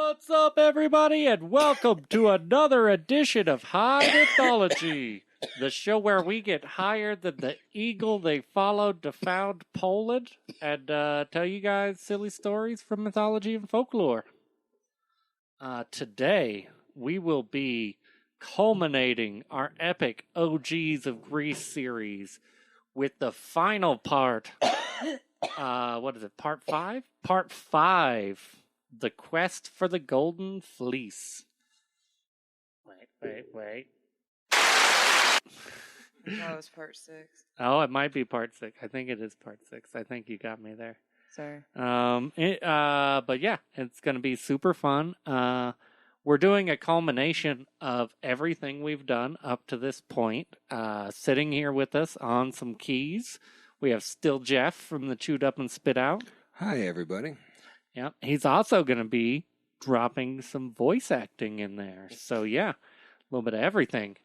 What's up, everybody, and welcome to another edition of High Mythology, the show where we get higher than the eagle they followed to found Poland and tell you guys silly stories from mythology and folklore. Today, we will be culminating our epic O.G.s of Greece series with the final part. What is it, part 5? Part 5. The Quest for the Golden Fleece. Wait. That was part 6. Oh, it might be part 6. I think it is part 6. I think you got me there. Sorry. But yeah, it's going to be super fun. We're doing a culmination of everything we've done up to this point. Sitting here with us on some keys, we have Still Jeff from the Chewed Up and Spit Out. Hi, everybody. Yeah, he's also going to be dropping some voice acting in there. So, yeah, a little bit of everything.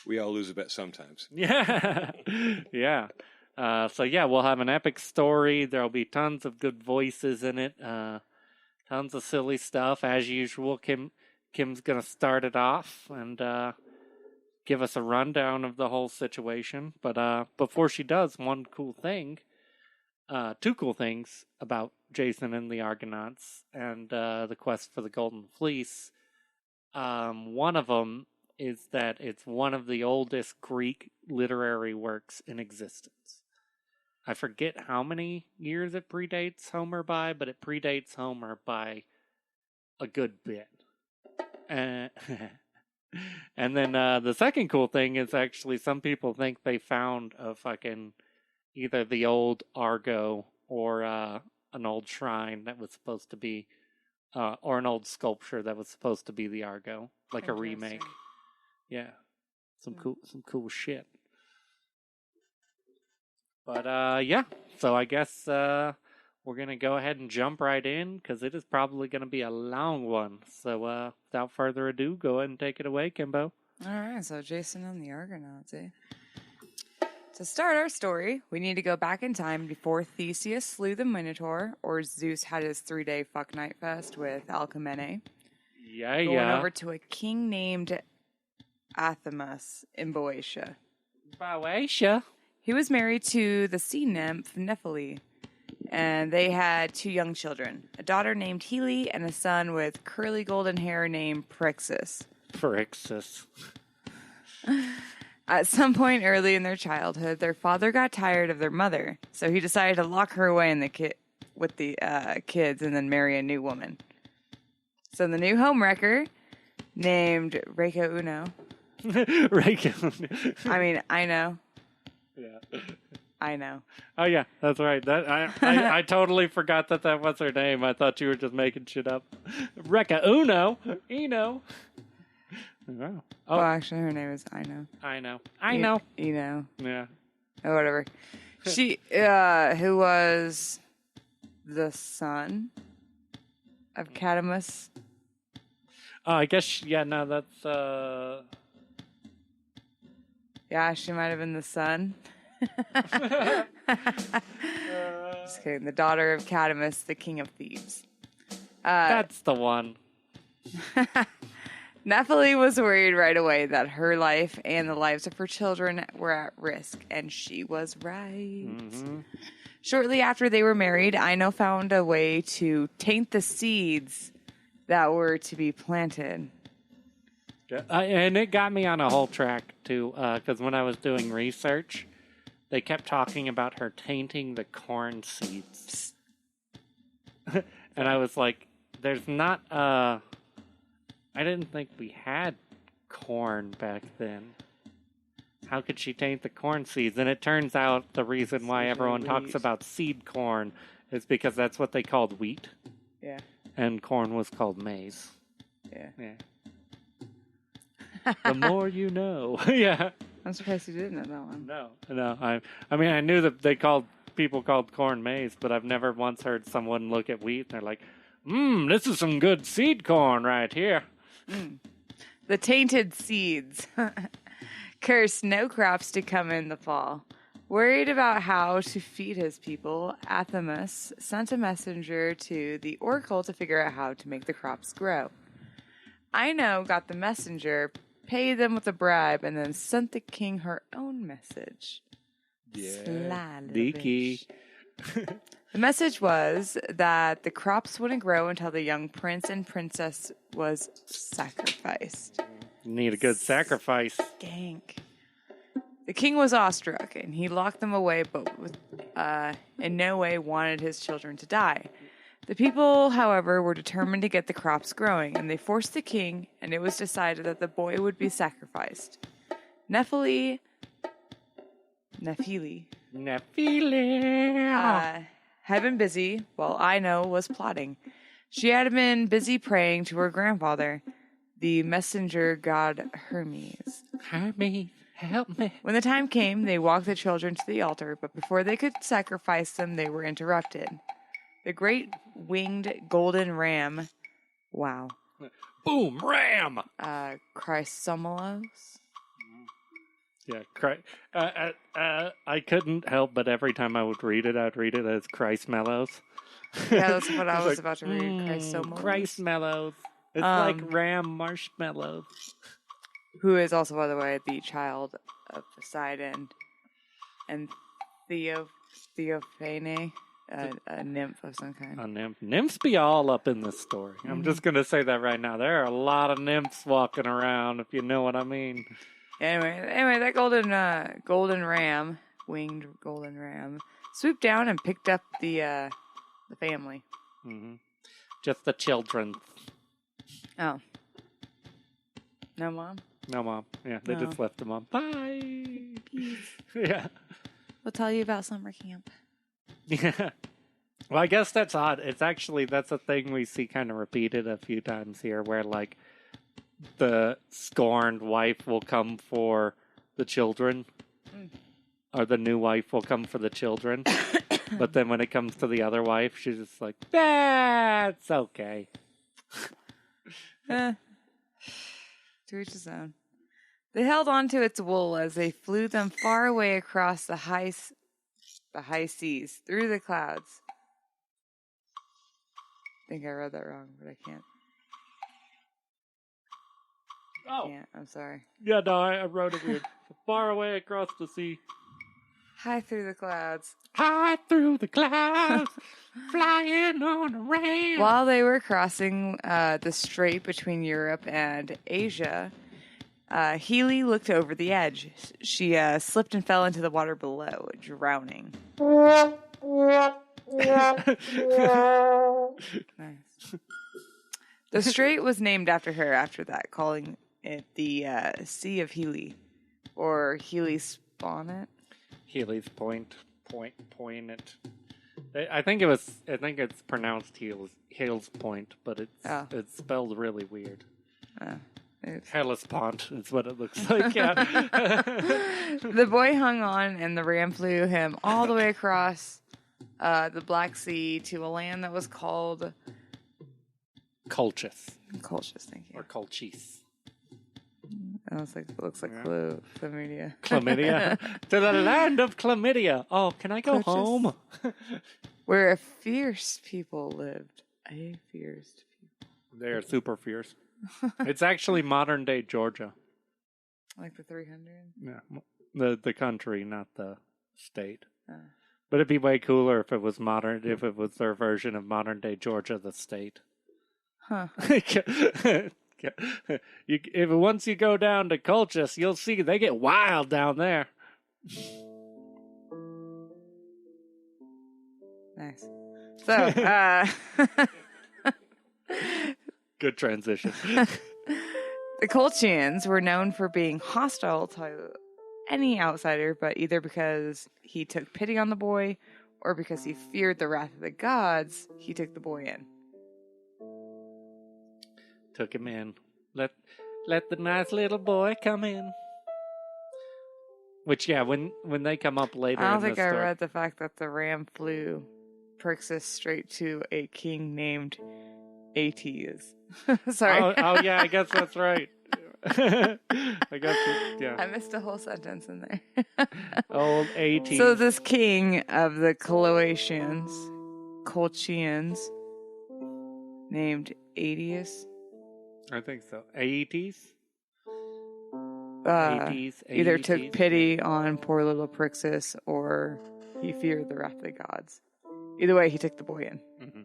We all lose a bet sometimes. Yeah. Yeah. We'll have an epic story. There'll be tons of good voices in it. Tons of silly stuff. As usual, Kim's going to start it off and give us a rundown of the whole situation. But before she does, two cool things about Jason and the Argonauts and the quest for the Golden Fleece. One of them is that it's one of the oldest Greek literary works in existence. I forget how many years it predates Homer by, but it predates Homer by a good bit. And then the second cool thing is actually some people think they found a fucking either the old Argo or an old shrine that was supposed to be, or an old sculpture that was supposed to be the Argo, like a remake. Yeah, some cool shit. But yeah, so I guess we're gonna go ahead and jump right in because it is probably gonna be a long one. So without further ado, go ahead and take it away, Kimbo. All right, so Jason and the Argonauts, eh? To start our story, we need to go back in time before Theseus slew the Minotaur, or Zeus had his 3-day fuck night fest with Alcmene. Going over to a king named Athamas in Boeotia. He was married to the sea nymph Nephele, and they had 2 young children, a daughter named Hele and a son with curly golden hair named Phrixus. At some point early in their childhood, their father got tired of their mother, so he decided to lock her away with the kids and then marry a new woman. So the new homewrecker, named Reiko Uno. I know. Yeah. I know. Oh yeah, that's right. I totally forgot that was her name. I thought you were just making shit up. Reika Uno. Eno. Wow. Oh, actually, her name is I know. Yeah. Oh, whatever. She, who was the son of Catamus. Oh, I guess, that's, Yeah, she might have been the son. Just kidding. The daughter of Catamus, the king of thieves. That's the one. Nephele was worried right away that her life and the lives of her children were at risk, and she was right. Mm-hmm. Shortly after they were married, Ino found a way to taint the seeds that were to be planted. And it got me on a whole track, too, because when I was doing research, they kept talking about her tainting the corn seeds. And I was like, there's not... I didn't think we had corn back then. How could she taint the corn seeds? And it turns out the reason why everyone talks about seed corn is because that's what they called wheat. Yeah. And corn was called maize. Yeah. The more you know. Yeah. I'm surprised you didn't know that one. No. I mean, I knew that people called corn maize, but I've never once heard someone look at wheat and they're like, this is some good seed corn right here. The tainted seeds cursed no crops to come in the fall. Worried about how to feed his people, Athamas sent a messenger to the oracle to figure out how to make the crops grow. Ino got the messenger, paid them with a bribe, and then sent the king her own message. Yeah. Sly little Leaky. bitch. The message was that the crops wouldn't grow until the young prince and princess was sacrificed. Need a good sacrifice. Skank. The king was awestruck, and he locked them away, but in no way wanted his children to die. The people, however, were determined to get the crops growing, and they forced the king, and it was decided that the boy would be sacrificed. Nephili had been busy while Ino was plotting. She had been busy praying to her grandfather, the messenger god Hermes. Hermes, help me. When the time came, they walked the children to the altar, but before they could sacrifice them, they were interrupted. The great winged golden ram, wow, Boom, ram. Chrysomelos. Yeah, I couldn't help but every time I would read it, I'd read it as Christ Mellows. Yeah, that's what I was about to read. Chrysomelos. Christ Mellows. It's like ram marshmallows. Who is also, by the way, the child of Poseidon and Theophane, a nymph of some kind. A nymph. Nymphs be all up in this story. I'm just going to say that right now. There are a lot of nymphs walking around, if you know what I mean. Anyway, that golden ram, winged golden ram, swooped down and picked up the family. Mm-hmm. Just the children. Oh. No mom? No mom. Yeah, they just left them on. Bye. Peace. Yeah. We'll tell you about summer camp. Yeah. Well, I guess that's odd. It's actually, that's a thing we see kind of repeated a few times here where, like, the scorned wife will come for the children, or the new wife will come for the children. But then when it comes to the other wife, she's just like, that's okay. To each his own. They held on to its wool as they flew them far away across the high seas, through the clouds. I think I read that wrong, but I can't. Oh. Yeah, I'm sorry. Yeah, no, I wrote it weird. Far away across the sea. High through the clouds. High through the clouds, flying on a ram. While they were crossing the strait between Europe and Asia, Healy looked over the edge. She slipped and fell into the water below, drowning. Nice. The strait was named after her after that, calling it the Sea of Healy, or Healy's Bonnet. Healy's Point. I think it's pronounced Hales Point, but it's spelled really weird. Hellespont is what it looks like. Yeah. The boy hung on, and the ram flew him all the way across the Black Sea to a land that was called Colchis. Colchis. Thank you. Or Colchis. It looks like chlamydia. Chlamydia? To the land of chlamydia. Oh, can I go home? Where a fierce people lived. A fierce people. They're super fierce. It's actually modern day Georgia. Like the 300? Yeah. The country, not the state. But it'd be way cooler if it was their version of modern day Georgia, the state. Huh. Once you go down to Colchis, you'll see they get wild down there. Nice. So, good transition. The Colchians were known for being hostile to any outsider, but either because he took pity on the boy or because he feared the wrath of the gods, he took the boy in. Took him in. Let the nice little boy come in. Which, yeah, when they come up later I don't in think the I story, read the fact that the ram flew Perixus straight to a king named Aetes. Sorry. Oh, yeah, I guess that's right. I got you. Yeah. I missed a whole sentence in there. Old 80s. So this king of the Colchians, named O.G.s, I think so. 80s? either took pity on poor little Prixus or he feared the wrath of the gods. Either way, he took the boy in. Mm-hmm.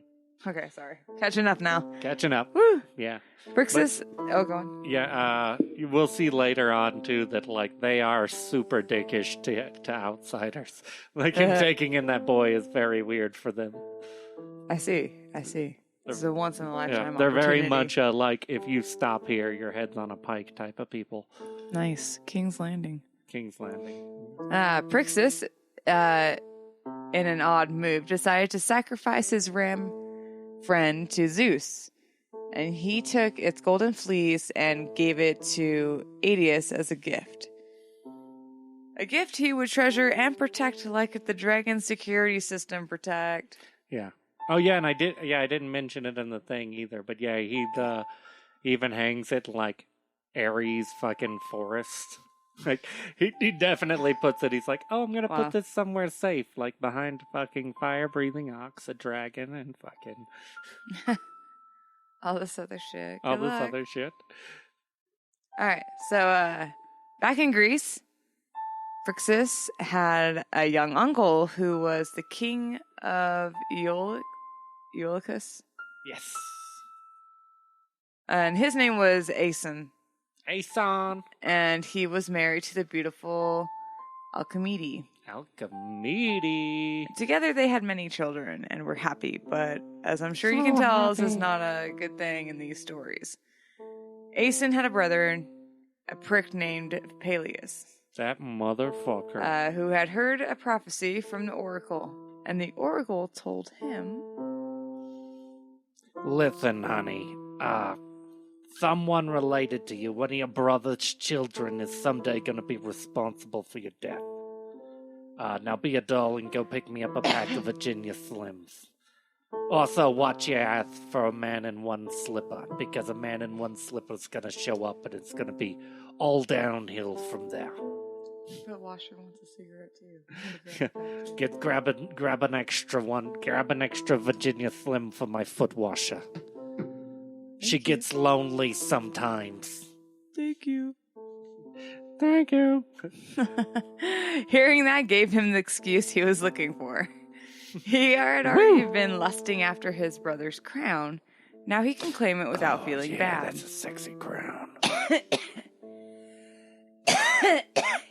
Okay, sorry. Catching up now. Catching up. Woo! Yeah. Prixus, go on. Yeah, you will see later on, too, that, like, they are super dickish to outsiders. Like, him taking in that boy is very weird for them. I see. This is a once-in-a-lifetime They're opportunity. very much like, if you stop here, your head's on a pike type of people. Nice. King's Landing. King's Landing. Prixus, in an odd move, decided to sacrifice his ram friend to Zeus. And he took its golden fleece and gave it to O.G.s as a gift. A gift he would treasure and protect like the dragon security system protect. Yeah. Oh, yeah, and I didn't mention it in the thing either, but yeah, he even hangs it like Ares fucking forest. Like, he definitely puts it, he's like, oh, I'm gonna put this somewhere safe, like behind fucking fire-breathing ox, a dragon, and fucking... all this other shit. All Good this luck. other shit. Alright, so, back in Greece, Phrixus had a young uncle who was the king of Iolcus. Yes. And his name was Aeson. Aeson. And he was married to the beautiful Alcimede. Alcimede. Together they had many children and were happy, but as I'm sure you can tell, this is not a good thing in these stories. Aeson had a brother, a prick named Peleus. That motherfucker. Who had heard a prophecy from the oracle. And the oracle told him... Listen, honey. Someone related to you, one of your brother's children, is someday going to be responsible for your death. Now be a doll and go pick me up a pack of Virginia Slims. Also, watch your ass for a man in one slipper, because a man in one slipper is going to show up and it's going to be all downhill from there. But Washer wants a cigarette too. Grab an extra one. Grab an extra Virginia Slim for my foot washer. She gets lonely sometimes. Thank you. Thank you. Hearing that gave him the excuse he was looking for. He had already been lusting after his brother's crown. Now he can claim it without feeling bad. That's a sexy crown.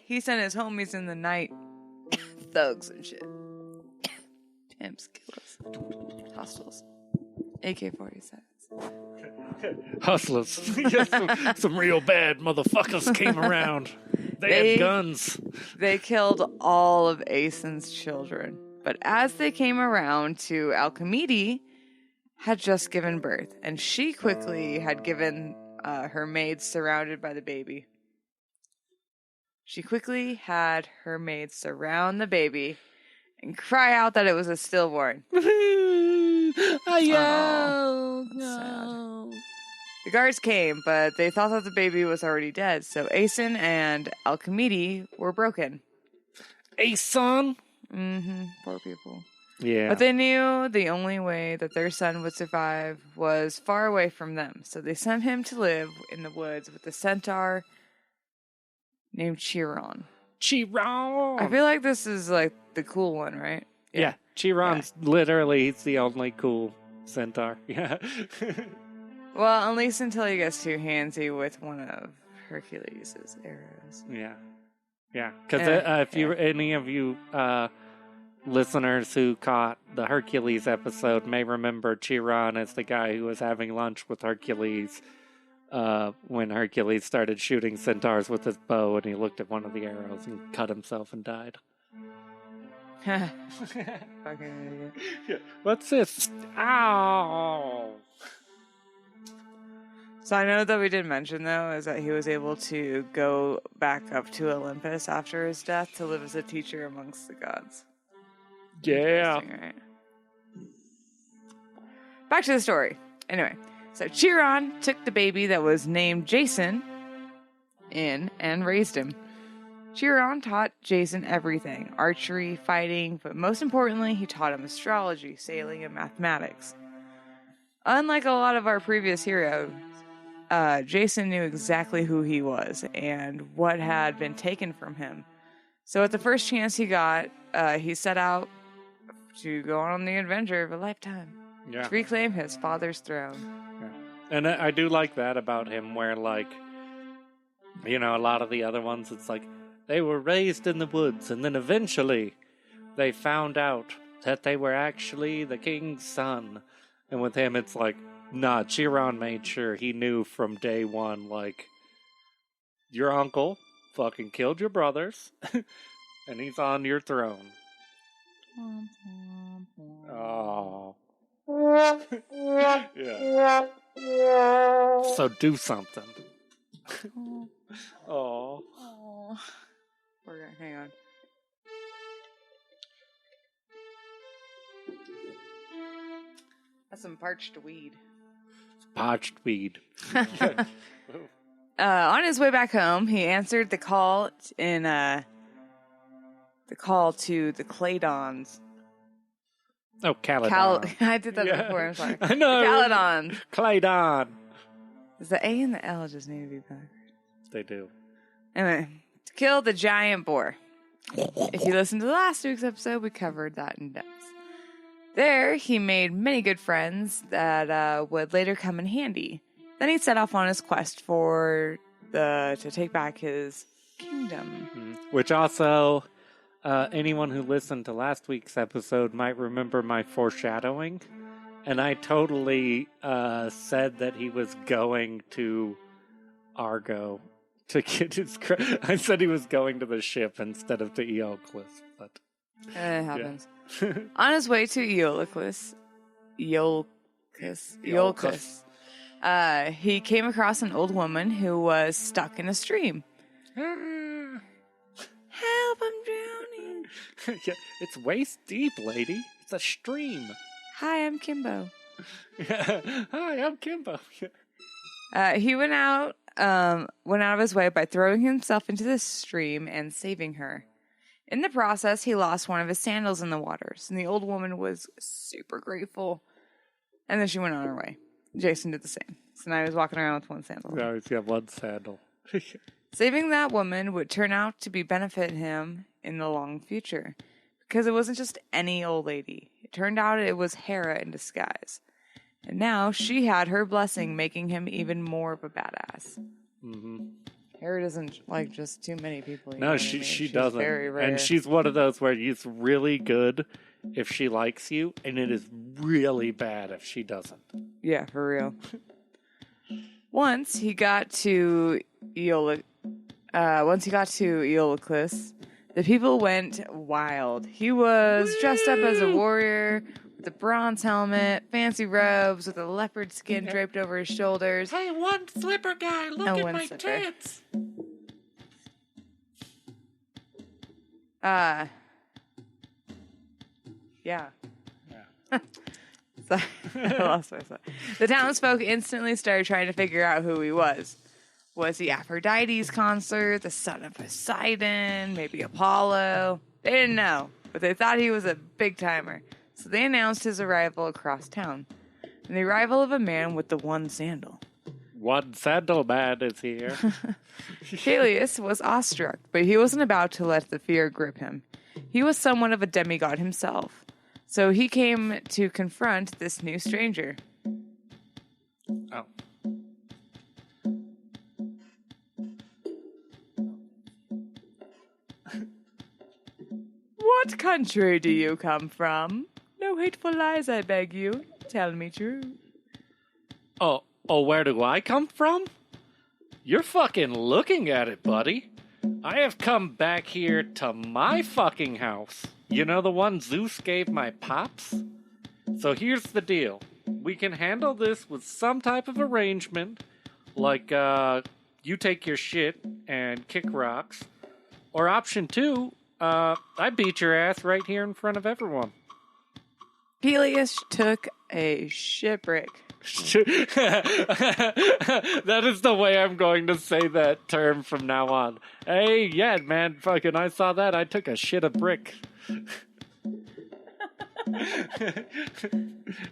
He sent his homies in the night. Thugs and shit. Pimps, killers. Hostiles. AK-47s. Hustlers. Yes, some real bad motherfuckers came around. They had guns. They killed all of Aeson's children. But as they came around to Alcimede, had just given birth. And she quickly had given her maids surrounded by the baby. She quickly had her maids surround the baby and cry out that it was a stillborn. No. The guards came, but they thought that the baby was already dead, so Aeson and Alcimede were broken. Aeson? Mm-hmm. Poor people. Yeah. But they knew the only way that their son would survive was far away from them, so they sent him to live in the woods with a centaur named Chiron. Chiron! I feel like this is like the cool one, right? Yeah. Chiron's literally, he's the only cool centaur. Yeah. Well, at least until he gets too handsy with one of Hercules' arrows. Yeah. Yeah. Because any of you listeners who caught the Hercules episode may remember Chiron as the guy who was having lunch with Hercules when Hercules started shooting centaurs with his bow, and he looked at one of the arrows and cut himself and died. Fucking idiot. Yeah. What's this? Ow! So I know that we did mention, though, is that he was able to go back up to Olympus after his death to live as a teacher amongst the gods. Yeah. Right? Back to the story. Anyway, so Chiron took the baby that was named Jason in and raised him. Chiron taught Jason everything, archery, fighting, but most importantly, he taught him astrology, sailing, and mathematics. Unlike a lot of our previous heroes, Jason knew exactly who he was and what had been taken from him. So at the first chance he got, he set out to go on the adventure of a lifetime to reclaim his father's throne. Yeah. And I do like that about him, where, like, you know, a lot of the other ones, it's like, they were raised in the woods, and then eventually they found out that they were actually the king's son. And with him, it's like, nah, Chiron made sure he knew from day one, like, your uncle fucking killed your brothers, and he's on your throne. Oh. Yeah. So do something. Oh. We're gonna hang on. That's some parched weed. Parched weed. On his way back home, he answered the call to the Claydons. Oh, Caledon. I did that before. I'm sorry. I know. Caledon. Claydon. Is the A and the L just need to be backwards? They do. Anyway, to kill the giant boar. If you listened to last week's episode, we covered that in depth. There, he made many good friends that would later come in handy. Then he set off on his quest to take back his kingdom. Which also, anyone who listened to last week's episode might remember my foreshadowing. And I totally said that he was going to Argo to get his... I said he was going to the ship instead of to Eolcus, but... It happens. Yeah. On his way to Eolcus, he came across an old woman who was stuck in a stream. Help, I'm drowning. Yeah, it's waist deep, lady. It's a stream. Hi, I'm Kimbo. Hi, I'm Kimbo. He went out of his way by throwing himself into the stream and saving her. In the process, he lost one of his sandals in the waters, and the old woman was super grateful. And then she went on her way. Jason did the same. So now he was walking around with one sandal. Now he's got one sandal. Saving that woman would turn out to benefit him in the long future. Because it wasn't just any old lady. It turned out it was Hera in disguise. And now she had her blessing, making him even more of a badass. Mm-hmm. Hera doesn't like just too many people. No, she doesn't. Very rare. And she's one of those where it's really good if she likes you, and it is really bad if she doesn't. Yeah, for real. Once he got to Eolcus, the people went wild. He was dressed up as a warrior with a bronze helmet, fancy robes, with a leopard skin draped over his shoulders. Hey, one slipper guy, look at my tits. Yeah. Sorry, I lost myself. The townsfolk instantly started trying to figure out who he was. Was he Aphrodite's consort, the son of Poseidon, maybe Apollo? They didn't know, but they thought he was a big timer. So they announced his arrival across town. And the arrival of a man with the one sandal. One sandal man is here. Peleus was awestruck, but he wasn't about to let the fear grip him. He was somewhat of a demigod himself. So he came to confront this new stranger. Oh. What country do you come from? No hateful lies, I beg you. Tell me true. Oh, where do I come from? You're fucking looking at it, buddy. I have come back here to my fucking house. You know, the one Zeus gave my pops? So here's the deal. We can handle this with some type of arrangement, like, you take your shit and kick rocks. Or option 2, I beat your ass right here in front of everyone. Peleus took a shipwreck. That is the way I'm going to say that term from now on. Hey, yeah, man, fucking, I saw that. I took a shit of brick.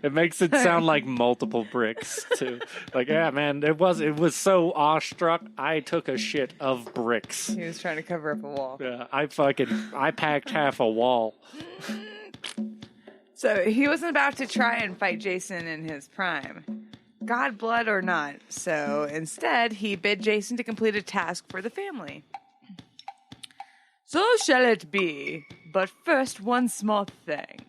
It makes it sound like multiple bricks too. Like, yeah, man, it was so awestruck. I took a shit of bricks. He was trying to cover up a wall. Yeah, I packed half a wall. So he wasn't about to try and fight Jason in his prime, God, blood, or not. So instead, he bid Jason to complete a task for the family. So shall it be. But first, one small thing.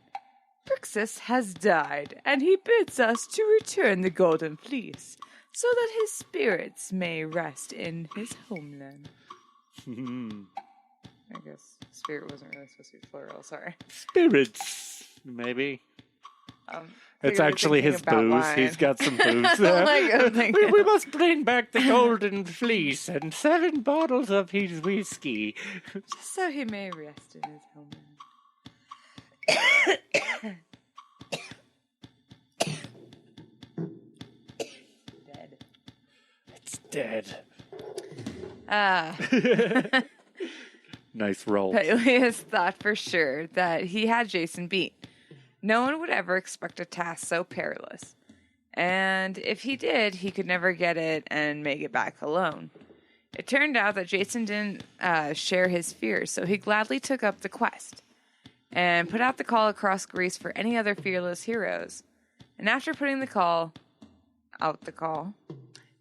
Phrixus has died, and he bids us to return the Golden Fleece, so that his spirits may rest in his homeland. I guess spirit wasn't really supposed to be plural, sorry. Spirits, maybe. It's actually his booze. Wine. He's got some booze there. We must bring back the Golden Fleece and 7 bottles of his whiskey. Just so he may rest in his homeland. Dead. It's dead. Nice roll. Peleus thought for sure that he had Jason beat. No one would ever expect a task so perilous. And if he did, he could never get it and make it back alone. It turned out that Jason didn't share his fears, so he gladly took up the quest and put out the call across Greece for any other fearless heroes. And after putting the call,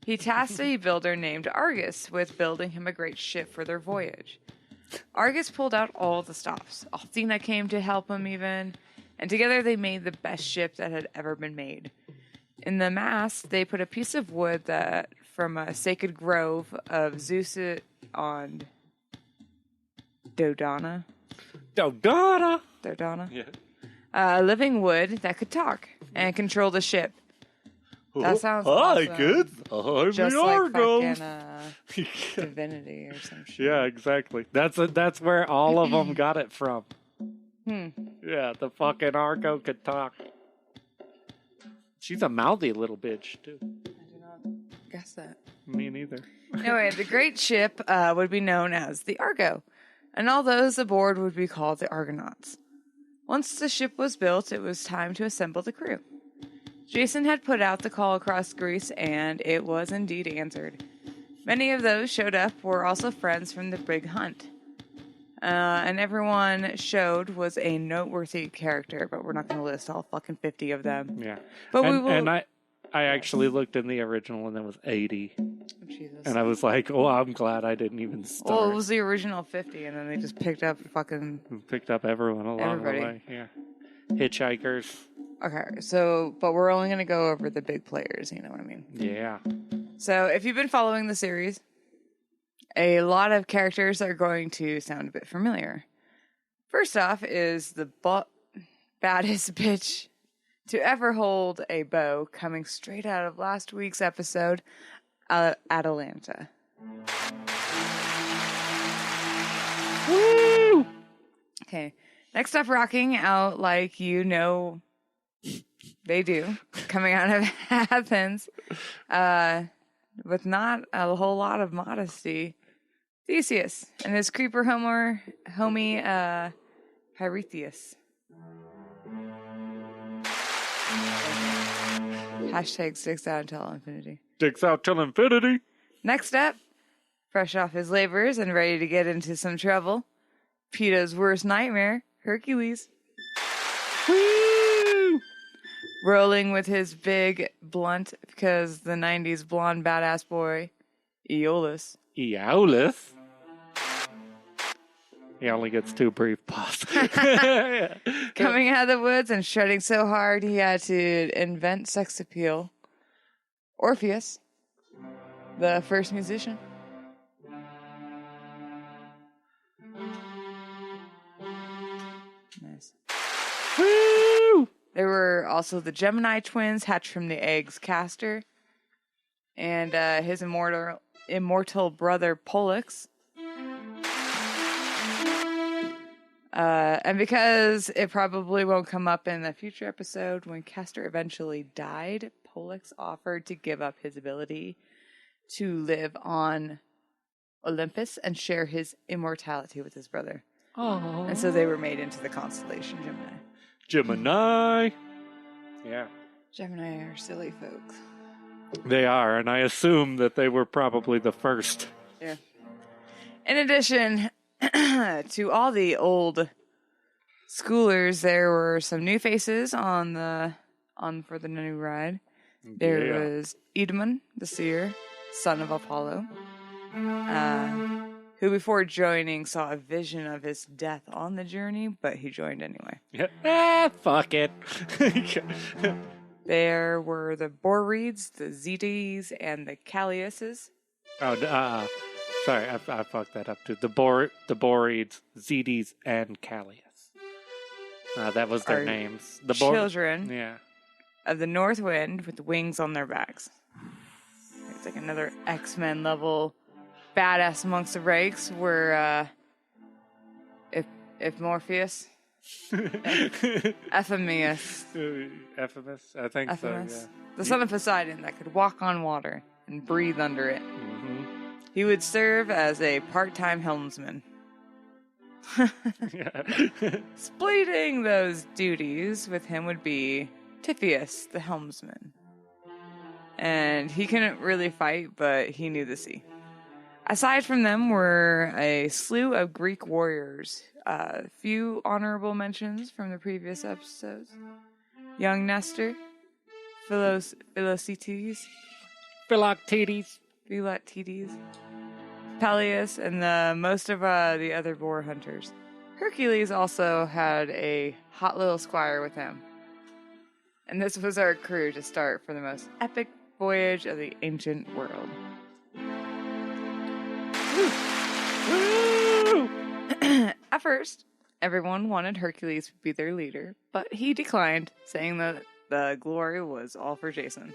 he tasked a builder named Argus with building him a great ship for their voyage. Argus pulled out all the stops. Athena came to help him even, and together they made the best ship that had ever been made. In the mast, they put a piece of wood that from a sacred grove of Zeus on Dodona. Yeah. Living wood that could talk and control the ship. That sounds awesome. Hi, kids. I'm Just the like Argonauts. fucking Divinity or some shit. Yeah, exactly. That's where all of them got it from. Yeah, the fucking Argo could talk. She's a mouthy little bitch, too. I do not guess that. Me neither. Anyway, the great ship would be known as the Argo, and all those aboard would be called the Argonauts. Once the ship was built, it was time to assemble the crew. Jason had put out the call across Greece, and it was indeed answered. Many of those showed up were also friends from the Big Hunt. And everyone showed was a noteworthy character, but we're not going to list all fucking 50 of them. Yeah. But and, we will... And I actually looked in the original, and there was 80. Oh, Jesus. And I was like, oh, I'm glad I didn't even start. Well, it was the original 50, and then they just picked up fucking... Picked up everyone along the way. Yeah. Hitchhikers. Okay, so, but we're only going to go over the big players, you know what I mean? Yeah. So, if you've been following the series, a lot of characters are going to sound a bit familiar. First off is the baddest bitch to ever hold a bow, coming straight out of last week's episode, Atalanta. Woo! Okay, next up, rocking out like you know they do, coming out of Athens, with not a whole lot of modesty, Theseus and his creeper homie, Pirithous. Hashtag sticks out until infinity. Sticks out till infinity. Next up, fresh off his labors and ready to get into some trouble, PETA's worst nightmare, Hercules. Woo! Rolling with his big blunt because the 90s blonde badass boy, Aeolus. Eolus. He only gets 2 brief puffs. Coming out of the woods and shredding so hard he had to invent sex appeal. Orpheus, the first musician. Nice. Woo! There were also the Gemini twins hatched from the eggs Castor and his immortal brother Pollux. And because it probably won't come up in a future episode, when Castor eventually died, Pollux offered to give up his ability to live on Olympus and share his immortality with his brother. Oh. And so they were made into the constellation Gemini. Gemini. Yeah. Gemini are silly folks. They are, and I assume that they were probably the first. Yeah. In addition to all the old schoolers, there were some new faces for the new ride. There was Edmund, the seer, son of Apollo, who before joining saw a vision of his death on the journey, but he joined anyway. Yeah. Fuck it. There were the Boreads, the Zetes, and the Calliuses. Oh, sorry, I fucked that up too. The Boreads, Zetes, and Callius. That was their names. The children yeah. of the North Wind with wings on their backs. It's like another X-Men level badass amongst the ranks were if Morpheus. Ephemeus. Ephemus? I think Ephemus. so, yeah. The son of Poseidon that could walk on water and breathe under it. Mm-hmm. He would serve as a part-time helmsman. Splitting those duties with him would be Typhoeus, the helmsman. And he couldn't really fight, but he knew the sea. Aside from them were a slew of Greek warriors. Few honorable mentions from the previous episodes. Young Nestor, Philoctetes, Peleus, and most of the other boar hunters. Hercules also had a hot little squire with him. And this was our crew to start for the most epic voyage of the ancient world. Woo! At first, everyone wanted Hercules to be their leader, but he declined, saying that the glory was all for Jason.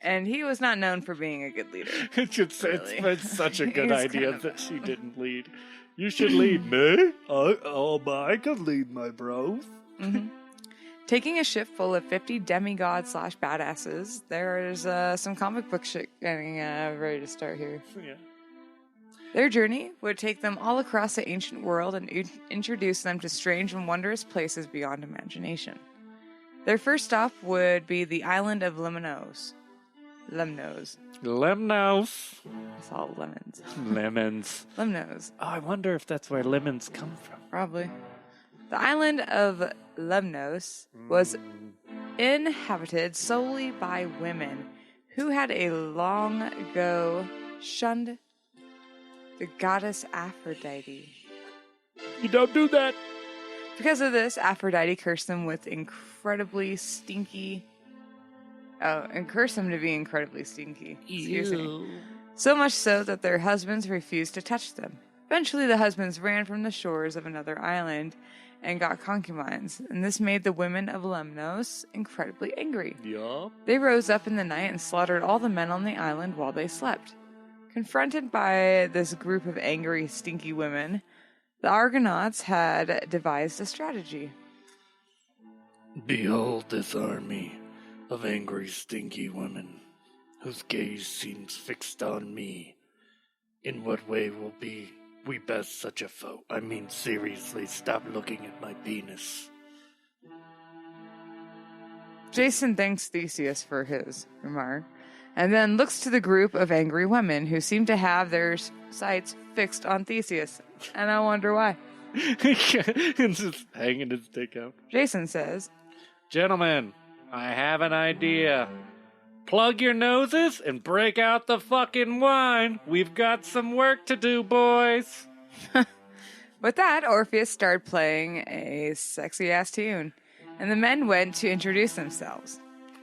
And he was not known for being a good leader. It's such a good idea that she didn't lead. You should lead me. I could lead my bros. Mm-hmm. Taking a ship full of 50 demigods/badasses, there is some comic book shit getting ready to start here. Yeah. Their journey would take them all across the ancient world and introduce them to strange and wondrous places beyond imagination. Their first stop would be the island of Lemnos. Lemnos. It's all lemons. Lemons. Lemnos. Oh, I wonder if that's where lemons come from. Probably. The island of Lemnos was inhabited solely by women who had long ago shunned the goddess Aphrodite. You don't do that. Because of this, Aphrodite cursed them with incredibly stinky. And cursed them to be incredibly stinky. Excuse me. So much so that their husbands refused to touch them. Eventually, the husbands ran from the shores of another island and got concubines, and this made the women of Lemnos incredibly angry. Yeah. They rose up in the night and slaughtered all the men on the island while they slept. Confronted by this group of angry, stinky women, the Argonauts had devised a strategy. Behold this army of angry, stinky women, whose gaze seems fixed on me. In what way will we best such a foe? I mean, seriously, stop looking at my penis. Jason thanks Theseus for his remark, and then looks to the group of angry women who seem to have their sights fixed on Theseus. And I wonder why. He's just hanging his dick out. Jason says, Gentlemen, I have an idea. Plug your noses and break out the fucking wine. We've got some work to do, boys. With that, Orpheus started playing a sexy-ass tune, and the men went to introduce themselves.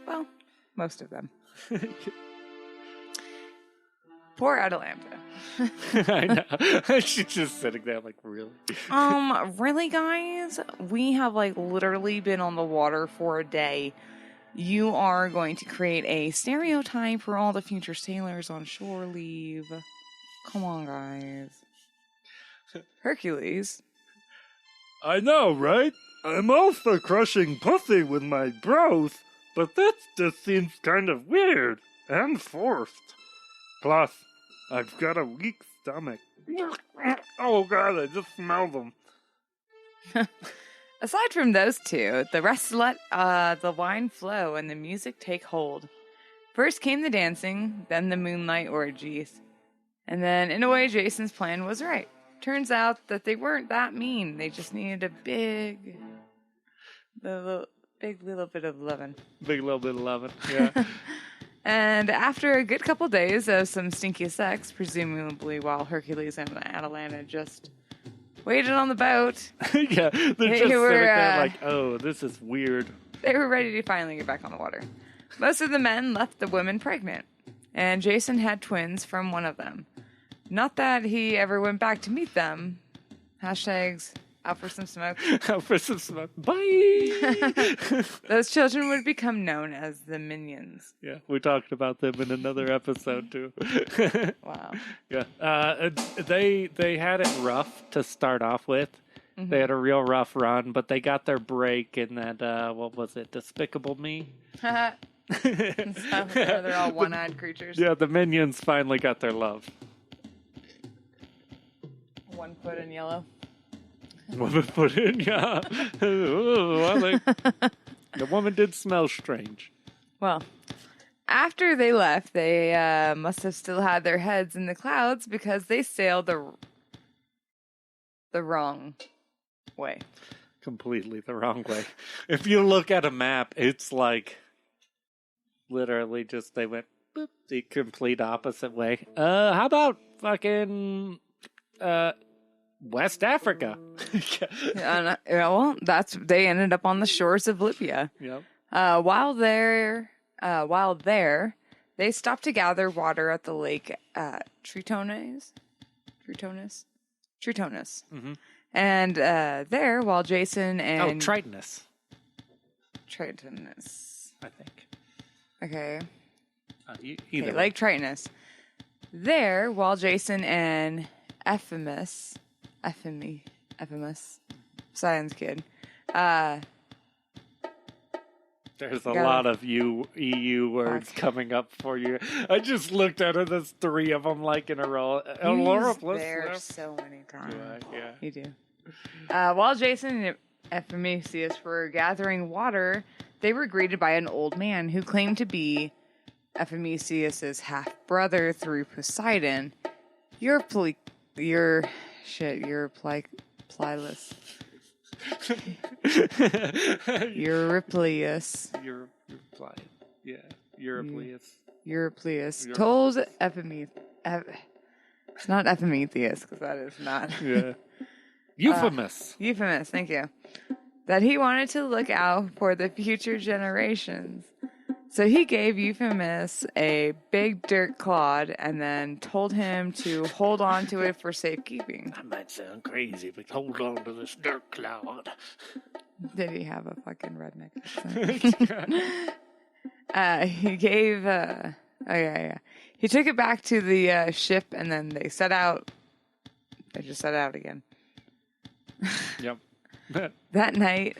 Well, most of them. Poor Atalanta. I know. She's just sitting there like, really? Really, guys? We have, literally been on the water for a day. You are going to create a stereotype for all the future sailors on shore leave. Come on, guys. Hercules. I know, right? I'm all for crushing pussy with my bros. but that just seems kind of weird and forced. Plus, I've got a weak stomach. Oh god, I just smell them. Aside from those two, the rest let the wine flow and the music take hold. First came the dancing, then the moonlight orgies. And then, in a way, Jason's plan was right. Turns out that they weren't that mean. They just needed a big little bit of lovin'. Big little bit of lovin', yeah. And after a good couple days of some stinky sex, presumably while Hercules and Atalanta just waited on the boat. Yeah, they're just sitting there like, oh, this is weird. They were ready to finally get back on the water. Most of the men left the women pregnant, and Jason had twins from one of them. Not that he ever went back to meet them. Hashtags out for some smoke. Out for some smoke. Bye! Those children would become known as the Minions. Yeah, we talked about them in another episode, too. Wow. Yeah. They had it rough to start off with. Mm-hmm. They had a real rough run, but they got their break in that, what was it, Despicable Me? So they're all one-eyed creatures. Yeah, the Minions finally got their love. 1 foot in yellow. 1 foot in, yeah. Well, the woman did smell strange. Well, after they left, they must have still had their heads in the clouds because they sailed the wrong way. Completely the wrong way. If you look at a map, it's like literally just they went boop, the complete opposite way. How about fucking West Africa? Well, they ended up on the shores of Libya. Yep. While there, they stopped to gather water at the lake Tritonis. Mm-hmm. And there, while Jason and Tritonus, I think. Okay. Either Lake Tritonus. There, while Jason and Ephemus, Science Kid. There's a lot of EU words coming up for you. I just looked at it. There's 3 of them like in a row. Laura there so many times. Yeah. You do. While Jason and Ephemesius were gathering water, they were greeted by an old man who claimed to be Ephemesius's half-brother through Poseidon. Eurypylus. Eurypylus. Eurypylus told Ephemesius. It's not Ephemesius, because that is not. Yeah. Euphemous. Euphemous, thank you. That he wanted to look out for the future generations. So he gave Euphemous a big dirt clod and then told him to hold on to it for safekeeping. That might sound crazy, but hold on to this dirt clod. Did he have a fucking redneck accent? He gave... He took it back to the ship and then they set out. They just set out again. Yep. That night,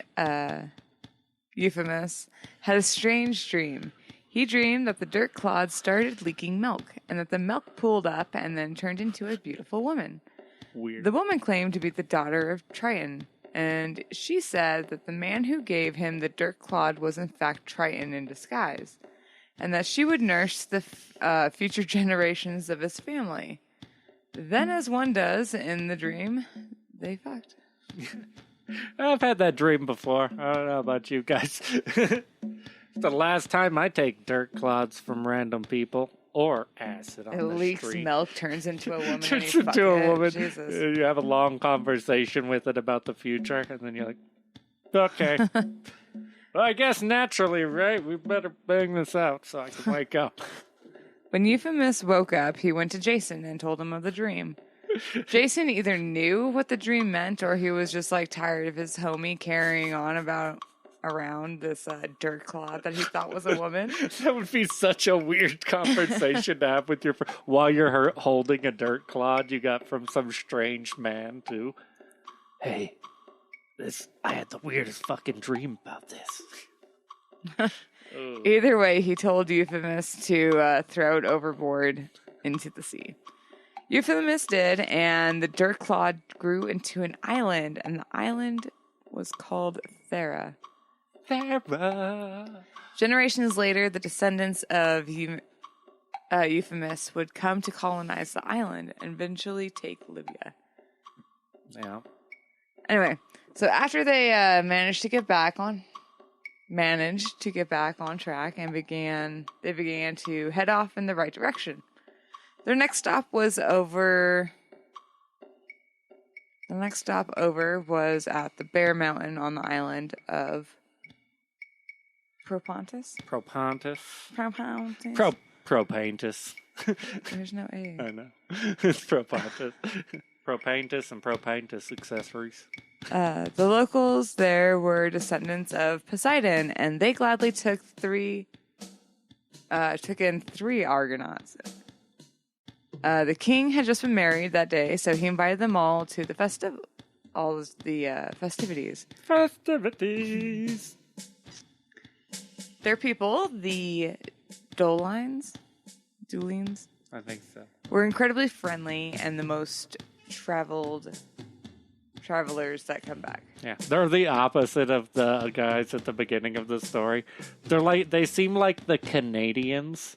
Euphemous had a strange dream. He dreamed that the dirt clods started leaking milk, and that the milk pooled up and then turned into a beautiful woman. Weird. The woman claimed to be the daughter of Triton, and she said that the man who gave him the dirt clod was in fact Triton in disguise, and that she would nurse the future generations of his family. Then, as one does in the dream, they fucked. I've had that dream before. I don't know about you guys. It's the last time I take dirt clods from random people or acid on the street. It leaks milk, turns into a woman. Turns into a woman. Jesus. You have a long conversation with it about the future, and then you're like, okay. Well, I guess naturally, right? We better bang this out so I can wake up. When Euphemous woke up, he went to Jason and told him of the dream. Jason either knew what the dream meant or he was just like tired of his homie carrying on around this dirt clod that he thought was a woman. That would be such a weird conversation to have with your friend while you're holding a dirt clod you got from some strange man too. Hey, I had the weirdest fucking dream about this. Ooh. Either way, he told Euphemus to throw it overboard into the sea. Euphemus did, and the dirt clod grew into an island, and the island was called Thera. Thera. Generations later, the descendants of Euphemus would come to colonize the island and eventually take Libya. Yeah. Anyway, so after they managed to get back on track and began to head off in the right direction. Their next stop was over was at the Bear Mountain on the island of Propontis. Propantis. There's no A. I know. It's Propantis. Propantis and Propantis accessories. The locals there were descendants of Poseidon, and they gladly took in three Argonauts. The king had just been married that day, so he invited them all to the festivities. Festivities. Their people, the Dolines, I think so. were incredibly friendly and the most travelers that come back. Yeah, they're the opposite of the guys at the beginning of the story. They seem like the Canadians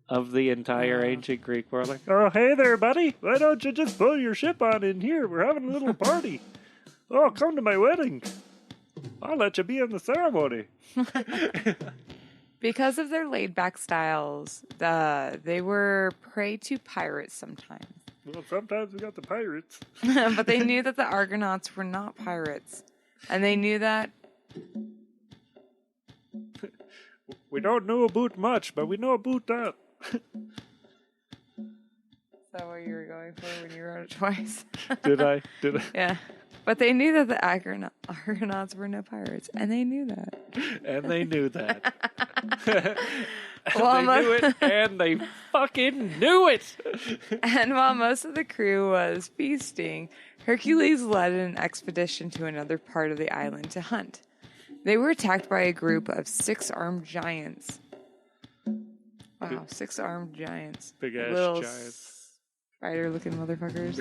of the entire ancient Greek world. Like, oh, hey there, buddy. Why don't you just pull your ship on in here? We're having a little party. Oh, come to my wedding. I'll let you be in the ceremony. Because of their laid-back styles, they were prey to pirates sometimes. Well, sometimes we got the pirates. But they knew that the Argonauts were not pirates. And they knew that... We don't know about much, but we know about that. Is that what you were going for when you wrote it twice? Did I? Yeah. But they knew that the Argonauts were no pirates. And they knew that. And they knew that. Well, they knew it, and they fucking knew it. And while most of the crew was feasting, Hercules led an expedition to another part of the island to hunt. They were attacked by a group of 6-armed giants. Wow, 6-armed giants. Big-ass Little giants. Spider-looking motherfuckers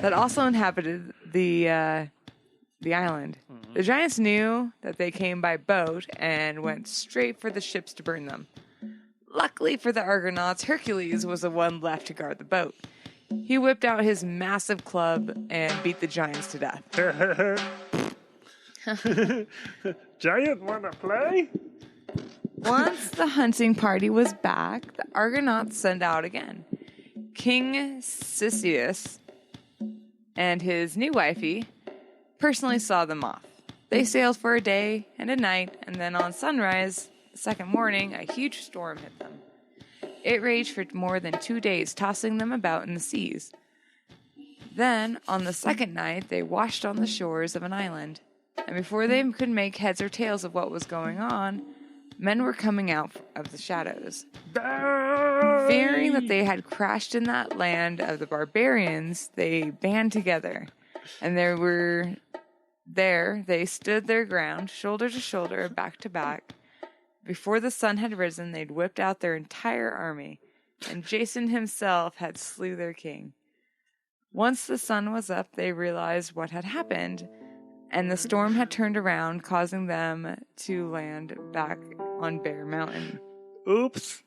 that also inhabited the island. Mm-hmm. The giants knew that they came by boat and went straight for the ships to burn them. Luckily for the Argonauts, Hercules was the one left to guard the boat. He whipped out his massive club and beat the giants to death. Giant wanna play? Once the hunting party was back, the Argonauts sent out again. King Cisseus and his new wifey personally saw them off. They sailed for a day and a night, and then on sunrise, the second morning, a huge storm hit them. It raged for more than 2 days, tossing them about in the seas. Then, on the second night, they washed on the shores of an island, and before they could make heads or tails of what was going on, men were coming out of the shadows. Fearing that they had crashed in that land of the barbarians, they band together, and they stood their ground, shoulder to shoulder, back to back. Before the sun had risen, they'd whipped out their entire army, and Jason himself had slew their king. Once the sun was up, they realized what had happened, and the storm had turned around, causing them to land back on Bear Mountain. Oops.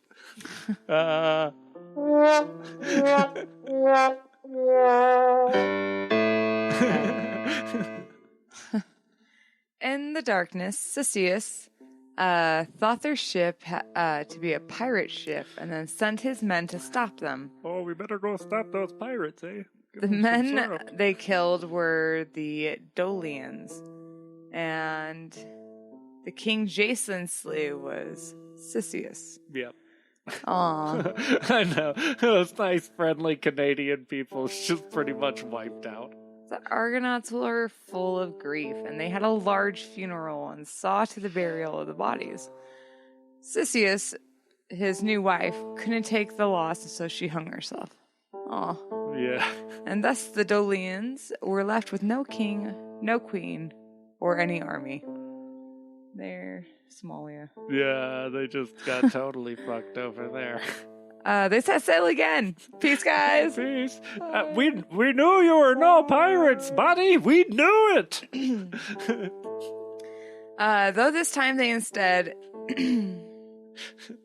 In the darkness, Cisseus thought their ship to be a pirate ship and then sent his men to stop them. Oh, we better go stop those pirates, eh? The men they killed were the Dolians, and the king Jason slew was Cisseus. Yep. Aww. I know. Those nice, friendly Canadian people just pretty much wiped out. The Argonauts were full of grief, and they had a large funeral and saw to the burial of the bodies. Cisseus, his new wife, couldn't take the loss, so she hung herself. Aw. Yeah. And thus the Dolians were left with no king, no queen, or any army. There, Somalia. Yeah, they just got totally fucked over there. They set sail again. Peace, guys. Peace. We knew you were no pirates, buddy. We knew it. Though this time they instead...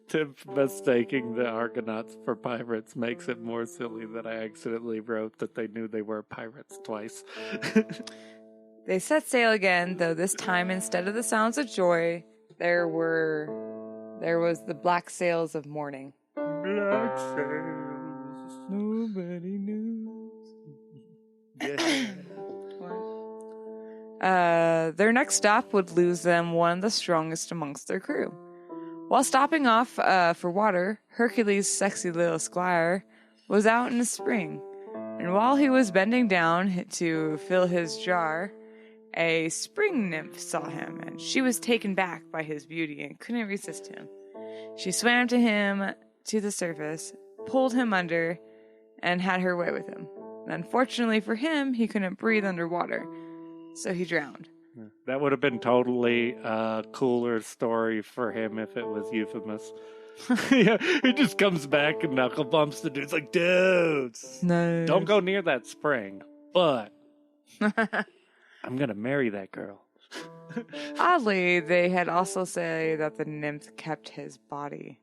Tim mistaking the Argonauts for pirates makes it more silly that I accidentally wrote that they knew they were pirates twice. They set sail again, though this time instead of the sounds of joy, there was the black sails of mourning. Black sails, nobody knows. Yeah. Their next stop would lose them one of the strongest amongst their crew. While stopping off for water, Hercules' sexy little squire was out in the spring, and while he was bending down to fill his jar, a spring nymph saw him, and she was taken back by his beauty and couldn't resist him. She swam to him to the surface, pulled him under, and had her way with him. And unfortunately for him, he couldn't breathe underwater, so he drowned. That would have been totally a cooler story for him if it was Euphemus. Yeah, he just comes back and knuckle bumps the dude's like, dudes, No. don't go near that spring, but I'm going to marry that girl. Oddly, they had also say that the nymph kept his body.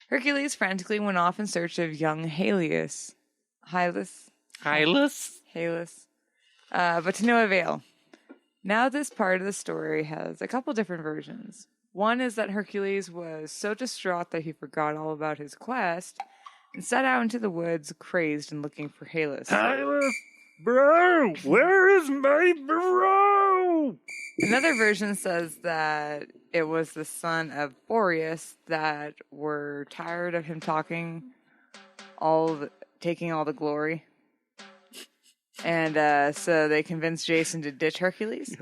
Hercules frantically went off in search of young Hylas, but to no avail. Now this part of the story has a couple different versions. One is that Hercules was so distraught that he forgot all about his quest and set out into the woods, crazed and looking for Hylas. Hylas, bro, where is my bro? Another version says that it was the son of Boreas that were tired of him taking all the glory. And so they convinced Jason to ditch Hercules.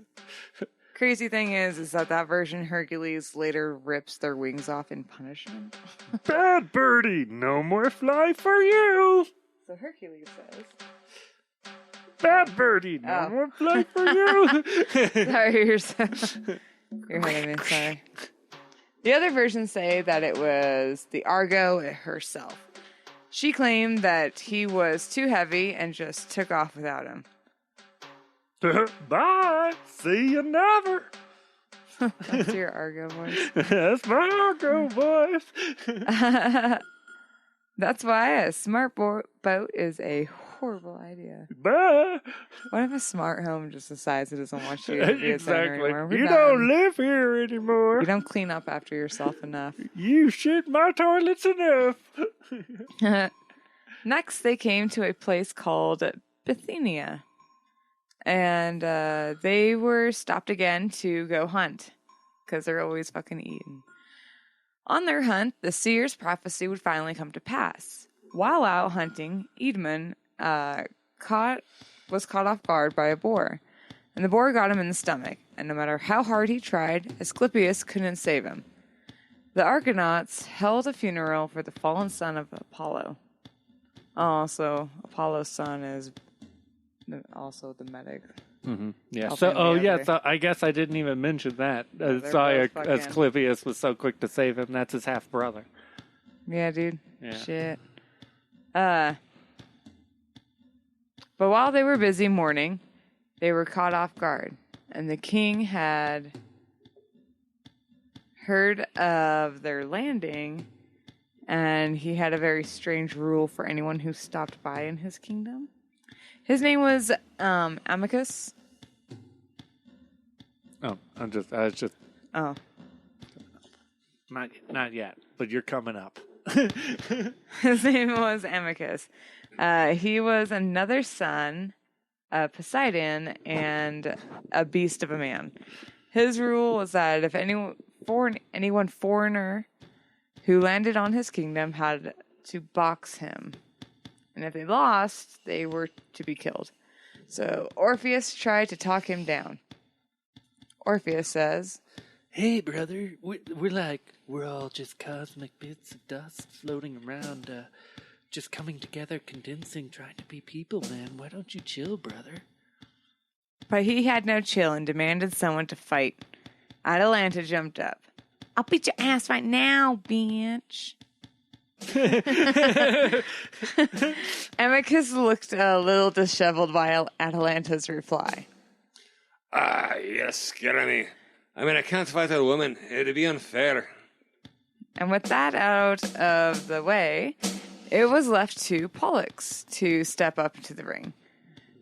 Crazy thing is that version Hercules later rips their wings off in punishment. Bad birdie, no more fly for you. So Hercules says, Bad birdie, no more fly for you. sorry, you're ahead of me, sorry. The other versions say that it was the Argo herself. She claimed that he was too heavy and just took off without him. Bye. See you never. That's your Argo voice. That's my Argo voice. That's why a smart boat is a horrible idea. Bye. What if a smart home just decides it doesn't want you to be a center Exactly. anymore? You don't live here anymore. You don't clean up after yourself enough. You shit my toilets enough. Next, they came to a place called Bithynia. And they were stopped again to go hunt. Because they're always fucking eating. On their hunt, the seer's prophecy would finally come to pass. While out hunting, Edmund was caught off guard by a boar. And the boar got him in the stomach. And no matter how hard he tried, Asclepius couldn't save him. The Argonauts held a funeral for the fallen son of Apollo. Also, Apollo's son is also the medic. Mm-hmm. Yeah. Helping So I guess I didn't even mention that. they're Sorry, both Asclepius was so quick to save him. That's his half brother. Yeah, dude. Yeah. Shit. But while they were busy mourning, they were caught off guard, and the king had heard of their landing, and he had a very strange rule for anyone who stopped by in his kingdom. His name was Amicus. Oh, I was just Oh. not yet, but you're coming up. His name was Amicus. He was another son of Poseidon and a beast of a man. His rule was that if anyone foreigner who landed on his kingdom had to box him. And if they lost, they were to be killed. So Orpheus tried to talk him down. Orpheus says, Hey, brother, we're all just cosmic bits of dust floating around, just coming together, condensing, trying to be people, man. Why don't you chill, brother? but he had no chill and demanded someone to fight. Atalanta jumped up. I'll beat your ass right now, bitch. Amicus looked a little disheveled by Atalanta's reply. Yes, get me. I mean, I can't fight a woman. It'd be unfair. And with that out of the way, it was left to Pollux to step up into the ring.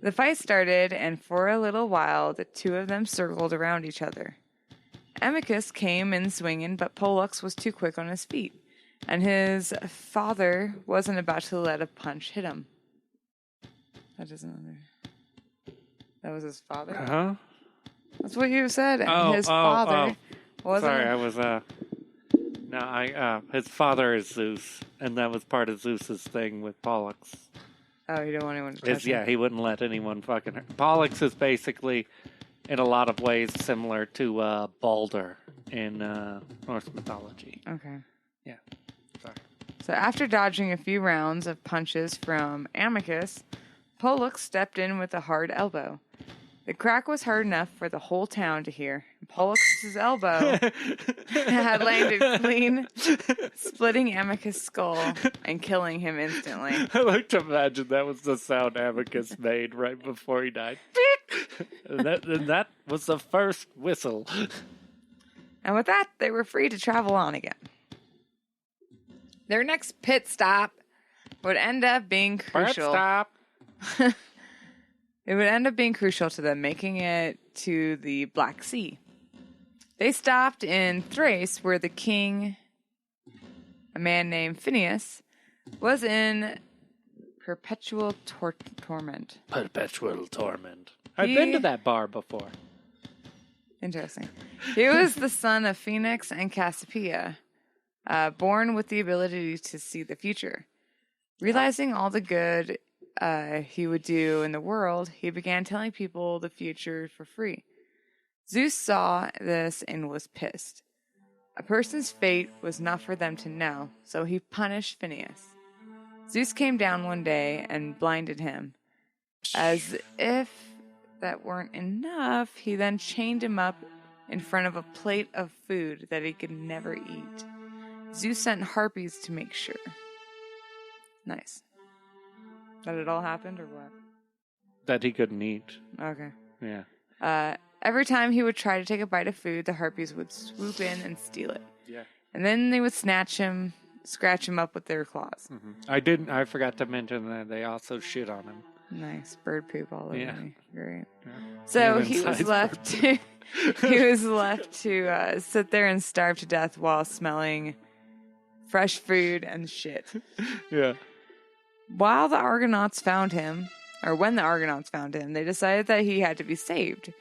The fight started, and for a little while, the two of them circled around each other. Amicus came in swinging, but Pollux was too quick on his feet, and his father wasn't about to let a punch hit him. That was his father? Huh? That's what you said. His father wasn't. Sorry, I was his father is Zeus, and that was part of Zeus's thing with Pollux. Oh, you don't want anyone to touch him? Yeah, he wouldn't let anyone fucking hurt. Pollux is basically, in a lot of ways, similar to Balder in Norse mythology. Okay. Yeah. Sorry. So after dodging a few rounds of punches from Amicus, Pollux stepped in with a hard elbow. The crack was hard enough for the whole town to hear. Pollux's elbow had landed clean, splitting Amicus' skull and killing him instantly. I like to imagine that was the sound Amicus made right before he died. and that was the first whistle. And with that, they were free to travel on again. Their next pit stop would end up being crucial. Pit stop. It would end up being crucial to them making it to the Black Sea. They stopped in Thrace, where the king, a man named Phineas, was in perpetual torment. Perpetual torment. I've been to that bar before. Interesting. He was the son of Phoenix and Cassiopeia, born with the ability to see the future. Realizing all the good he would do in the world, he began telling people the future for free. Zeus saw this and was pissed. A person's fate was not for them to know, so he punished Phineas. Zeus came down one day and blinded him. As if that weren't enough, he then chained him up in front of a plate of food that he could never eat. Zeus sent harpies to make sure. Nice. That it all happened, or what? That he couldn't eat. Okay. Yeah. Every time he would try to take a bite of food, the harpies would swoop in and steal it. Yeah. And then they would scratch him up with their claws. Mm-hmm. I forgot to mention that they also shit on him. Nice. Bird poop all over me. Great. Yeah. So he was left to sit there and starve to death while smelling fresh food and shit. Yeah. When the Argonauts found him, they decided that he had to be saved.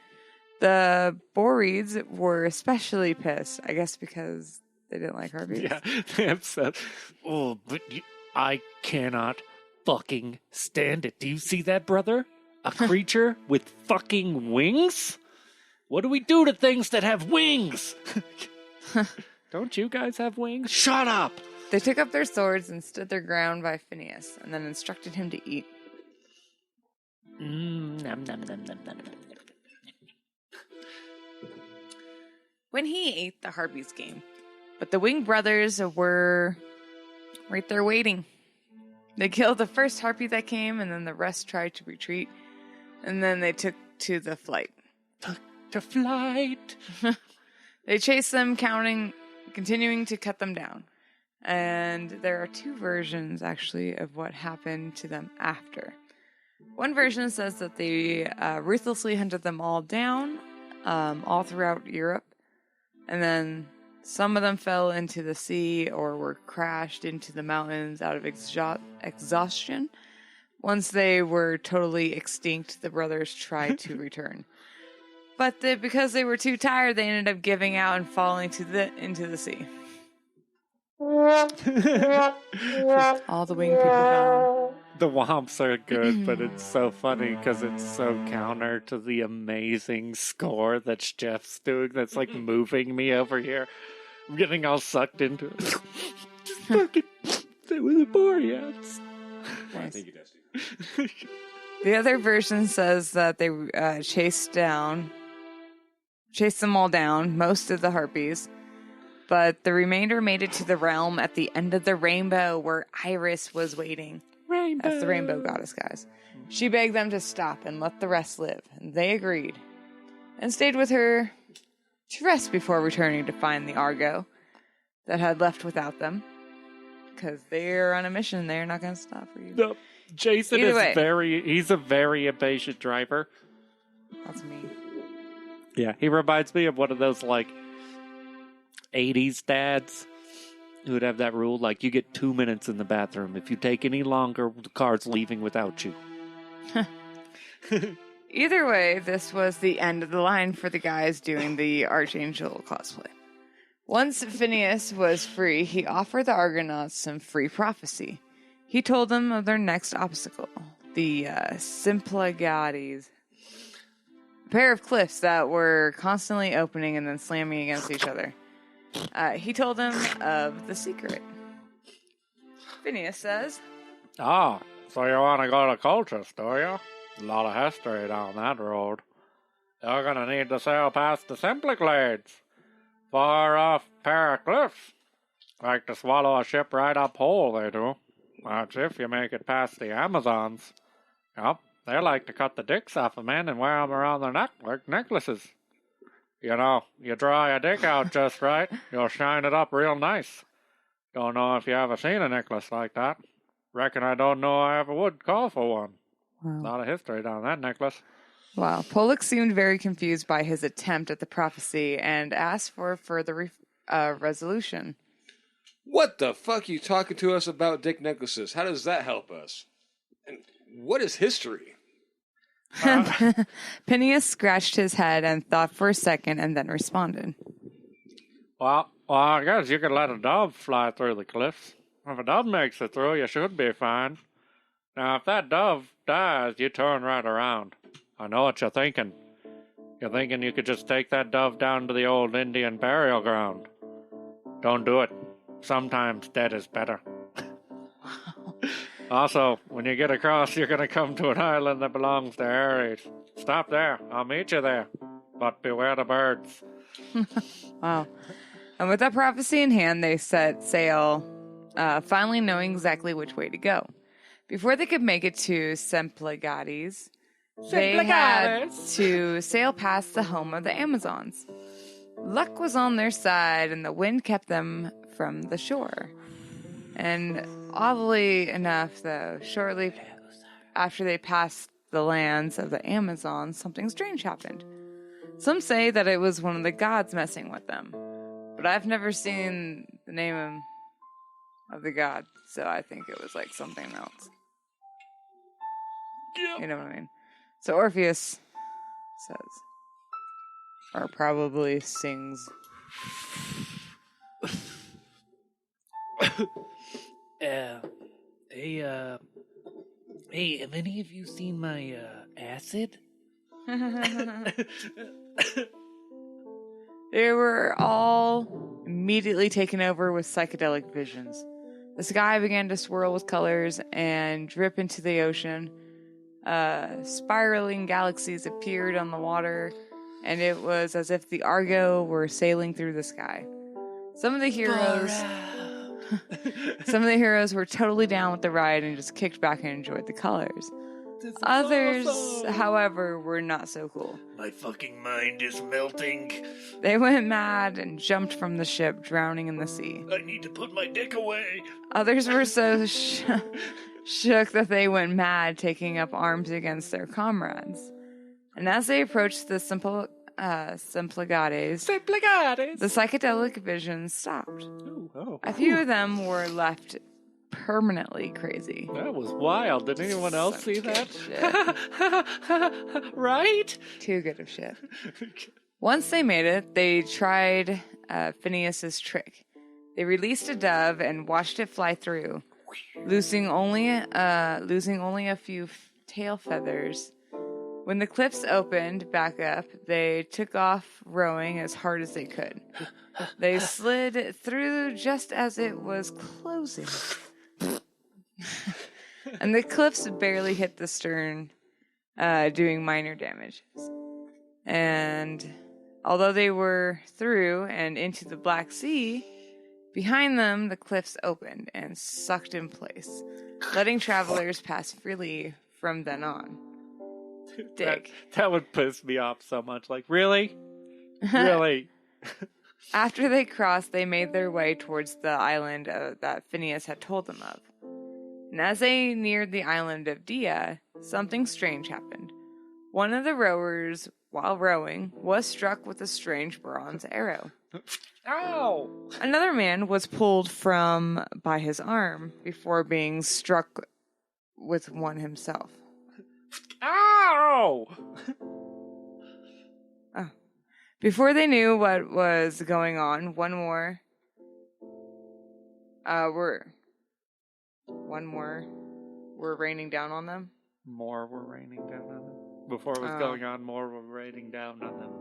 The Boreads were especially pissed, I guess because they didn't like harpies. Yeah, they upset. Oh, but I cannot fucking stand it. Do you see that, brother? A creature with fucking wings? What do we do to things that have wings? Don't you guys have wings? Shut up! They took up their swords and stood their ground by Phineas, and then instructed him to eat. Nom, nom, nom, nom, nom, nom. When he ate, the harpies came, but the Winged Brothers were right there waiting. They killed the first harpy that came, and then the rest tried to retreat, and then they took to the flight. To flight! They chased them, continuing to cut them down. And there are two versions, actually, of what happened to them after. One version says that they ruthlessly hunted them all down, all throughout Europe. And then some of them fell into the sea or were crashed into the mountains out of exhaustion. Once they were totally extinct, the brothers tried to return. But because they were too tired, they ended up giving out and falling into the sea. All the winged people gone. The womps are good, but it's so funny because it's so counter to the amazing score that Jeff's doing that's like moving me over here. I'm getting all sucked into it. Just fucking stay with the Boreads. Nice. Thank you, Dusty. The other version says that they chased down chased them all down, most of the harpies. But the remainder made it to the realm at the end of the rainbow where Iris was waiting. Rainbow. That's the rainbow goddess, guys. She begged them to stop and let the rest live, and they agreed. And stayed with her to rest before returning to find the Argo that had left without them. Because they're on a mission, they're not going to stop for you. No, Jason Either is way. he's a very impatient driver. That's me. Yeah, he reminds me of one of those, like, 80s dads who would have that rule, like, you get 2 minutes in the bathroom. If you take any longer, the car's leaving without you. Either way, this was the end of the line for the guys doing the Archangel cosplay. Once Phineas was free, he offered the Argonauts some free prophecy. He told them of their next obstacle, the Symplegades. A pair of cliffs that were constantly opening and then slamming against each other. He told them of the secret. Phineas says, Oh, so you want to go to Colchis, do you? A lot of history down that road. You're going to need to sail past the Symplegades. Far off pair of cliffs. Like to swallow a ship right up whole, they do. That's if you make it past the Amazons. Yup, they like to cut the dicks off of men and wear them around their neck like necklaces. You know, you draw your dick out just right, you'll shine it up real nice. Don't know if you ever seen a necklace like that. Reckon I don't know I ever would call for one. wow. A lot of history down that necklace. Wow. Pollux seemed very confused by his attempt at the prophecy and asked for further resolution. What the fuck you talking to us about dick necklaces? How does that help us? And what is history? Phineas scratched his head and thought for a second and then responded. Well, I guess you could let a dove fly through the cliffs. If a dove makes it through, you should be fine. Now, if that dove dies, you turn right around. I know what you're thinking. You're thinking you could just take that dove down to the old Indian burial ground. Don't do it. Sometimes dead is better. Also, when you get across, you're going to come to an island that belongs to Ares. Stop there. I'll meet you there. But beware the birds. Wow. And with that prophecy in hand, they set sail, finally knowing exactly which way to go. Before they could make it to Symplegades, they had to sail past the home of the Amazons. Luck was on their side, and the wind kept them from the shore. And oddly enough, though, shortly after they passed the lands of the Amazons, something strange happened. Some say that it was one of the gods messing with them, but I've never seen the name of the god, so I think it was like something else. Yep. You know what I mean? So Orpheus says, or probably sings. Hey, have any of you seen my, acid? They were all immediately taken over with psychedelic visions. The sky began to swirl with colors and drip into the ocean. Spiraling galaxies appeared on the water, and it was as if the Argo were sailing through the sky. Some of the heroes were totally down with the ride and just kicked back and enjoyed the colors. Others, awesome. however, were not so cool. My fucking mind is melting. They went mad and jumped from the ship, drowning in the sea. I need to put my dick away. Others were so shook that they went mad, taking up arms against their comrades. And as they approached the Symplegades, the psychedelic visions stopped. A few of them were left permanently crazy. That was wild. Did anyone else Some see good that? Right? Too good of shit. Once they made it, they tried Phineas's trick. They released a dove and watched it fly through, losing only a few tail feathers. When the cliffs opened back up, they took off rowing as hard as they could. They slid through just as it was closing. And the cliffs barely hit the stern, doing minor damages. And Although they were through and into the Black Sea, behind them the cliffs opened and sucked in place, letting travelers pass freely from then on. Dick. That would piss me off so much. Like, really? Really? After they crossed, they made their way towards the island that Phineas had told them of. And as they neared the island of Dia, something strange happened. One of the rowers, while rowing, was struck with a strange bronze arrow. Ow! Another man was pulled from by his arm before being struck with one himself. Ow! Oh. Before they knew what was going on, one more were raining down on them. More were raining down on them. Before it was going on, more were raining down on them.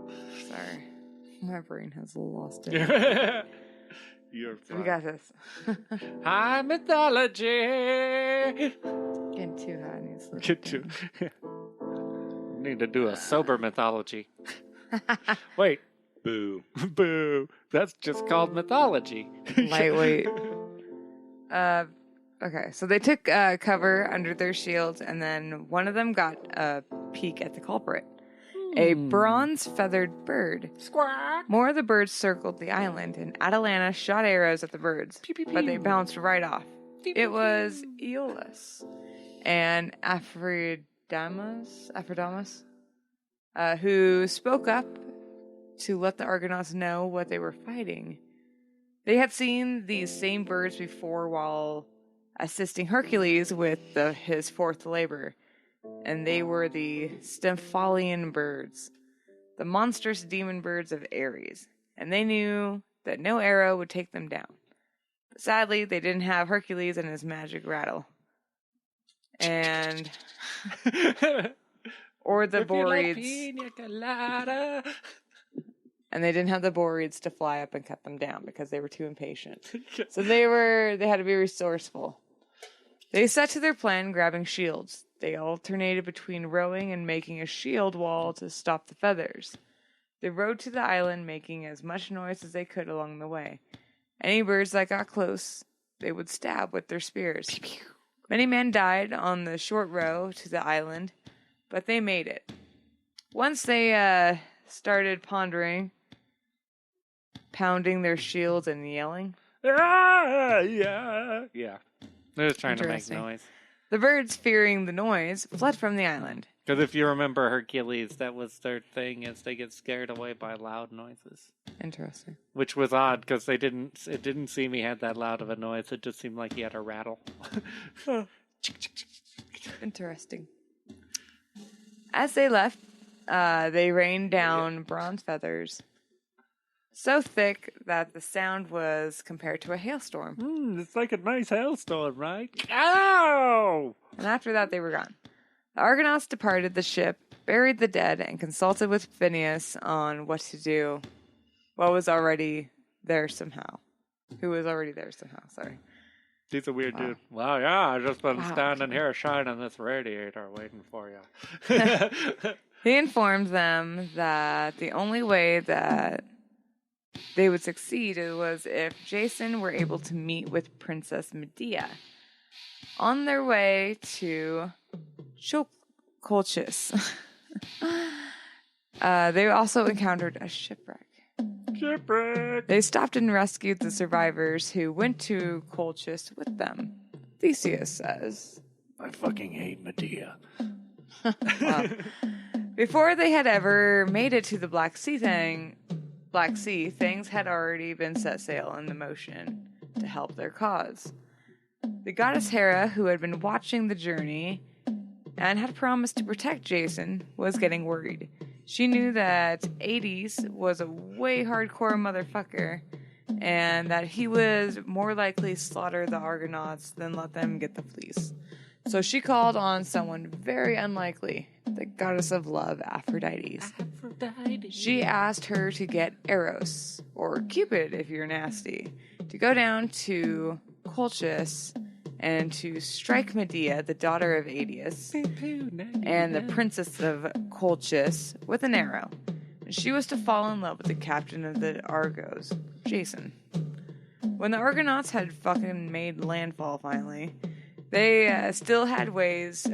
Sorry. My brain has lost it. You're fine. We got this. High mythology! Getting too high. Get to. Need to do a sober mythology. Wait. Boo. Boo. That's just called mythology. Lightweight. Okay, so they took cover under their shields, and then one of them got a peek at the culprit. A bronze-feathered bird. Squawk! More of the birds circled the island, and Atalanta shot arrows at the birds, Pew, pew, but they pew. bounced right off. Pew, pew, It was Aeolus and Aphrodamos, who spoke up to let the Argonauts know what they were fighting. They had seen these same birds before while assisting Hercules with his fourth labor, and they were the Stymphalian birds, the monstrous demon birds of Ares, and they knew that no arrow would take them down. But sadly, they didn't have Hercules and his magic rattle. And or the boreads. And they didn't have the boreads to fly up and cut them down because they were too impatient. So they had to be resourceful. They set to their plan, grabbing shields. They alternated between rowing and making a shield wall to stop the feathers. They rowed to the island, making as much noise as they could along the way. Any birds that got close, they would stab with their spears. Many men died on the short row to the island, but they made it. Once they started pounding their shields and yelling. Yeah. They're just trying to make noise. The birds, fearing the noise, fled from the island. Because if you remember Hercules, that was their thing, is they get scared away by loud noises. Interesting. Which was odd, because it didn't seem he had that loud of a noise. It just seemed like he had a rattle. Interesting. As they left, they rained down bronze feathers, so thick that the sound was compared to a hailstorm. It's like a nice hailstorm, right? Ow! And after that, they were gone. The Argonauts departed the ship, buried the dead, and consulted with Phineas on what to do. What was already there somehow. Who was already there somehow, sorry. He's a weird dude. Well, yeah, I've just been standing here shining this radiator waiting for you. He informed them that the only way that they would succeed was if Jason were able to meet with Princess Medea. On their way to Colchis, they also encountered a shipwreck. They stopped and rescued the survivors who went to Colchis with them. Theseus says, I fucking hate Medea. Well, before they had ever made it to the Black Sea, things had already been set sail into motion to help their cause. The goddess Hera, who had been watching the journey and had promised to protect Jason, was getting worried. She knew that O.G.s was a way hardcore motherfucker and that he would more likely slaughter the Argonauts than let them get the fleece. So she called on someone very unlikely, the goddess of love, Aphrodite. She asked her to get Eros, or Cupid if you're nasty, to go down to Colchis and to strike Medea, the daughter of O.G.s, and the princess of Colchis, with an arrow. She was to fall in love with the captain of the Argos, Jason. When the Argonauts had fucking made landfall finally, they still had ways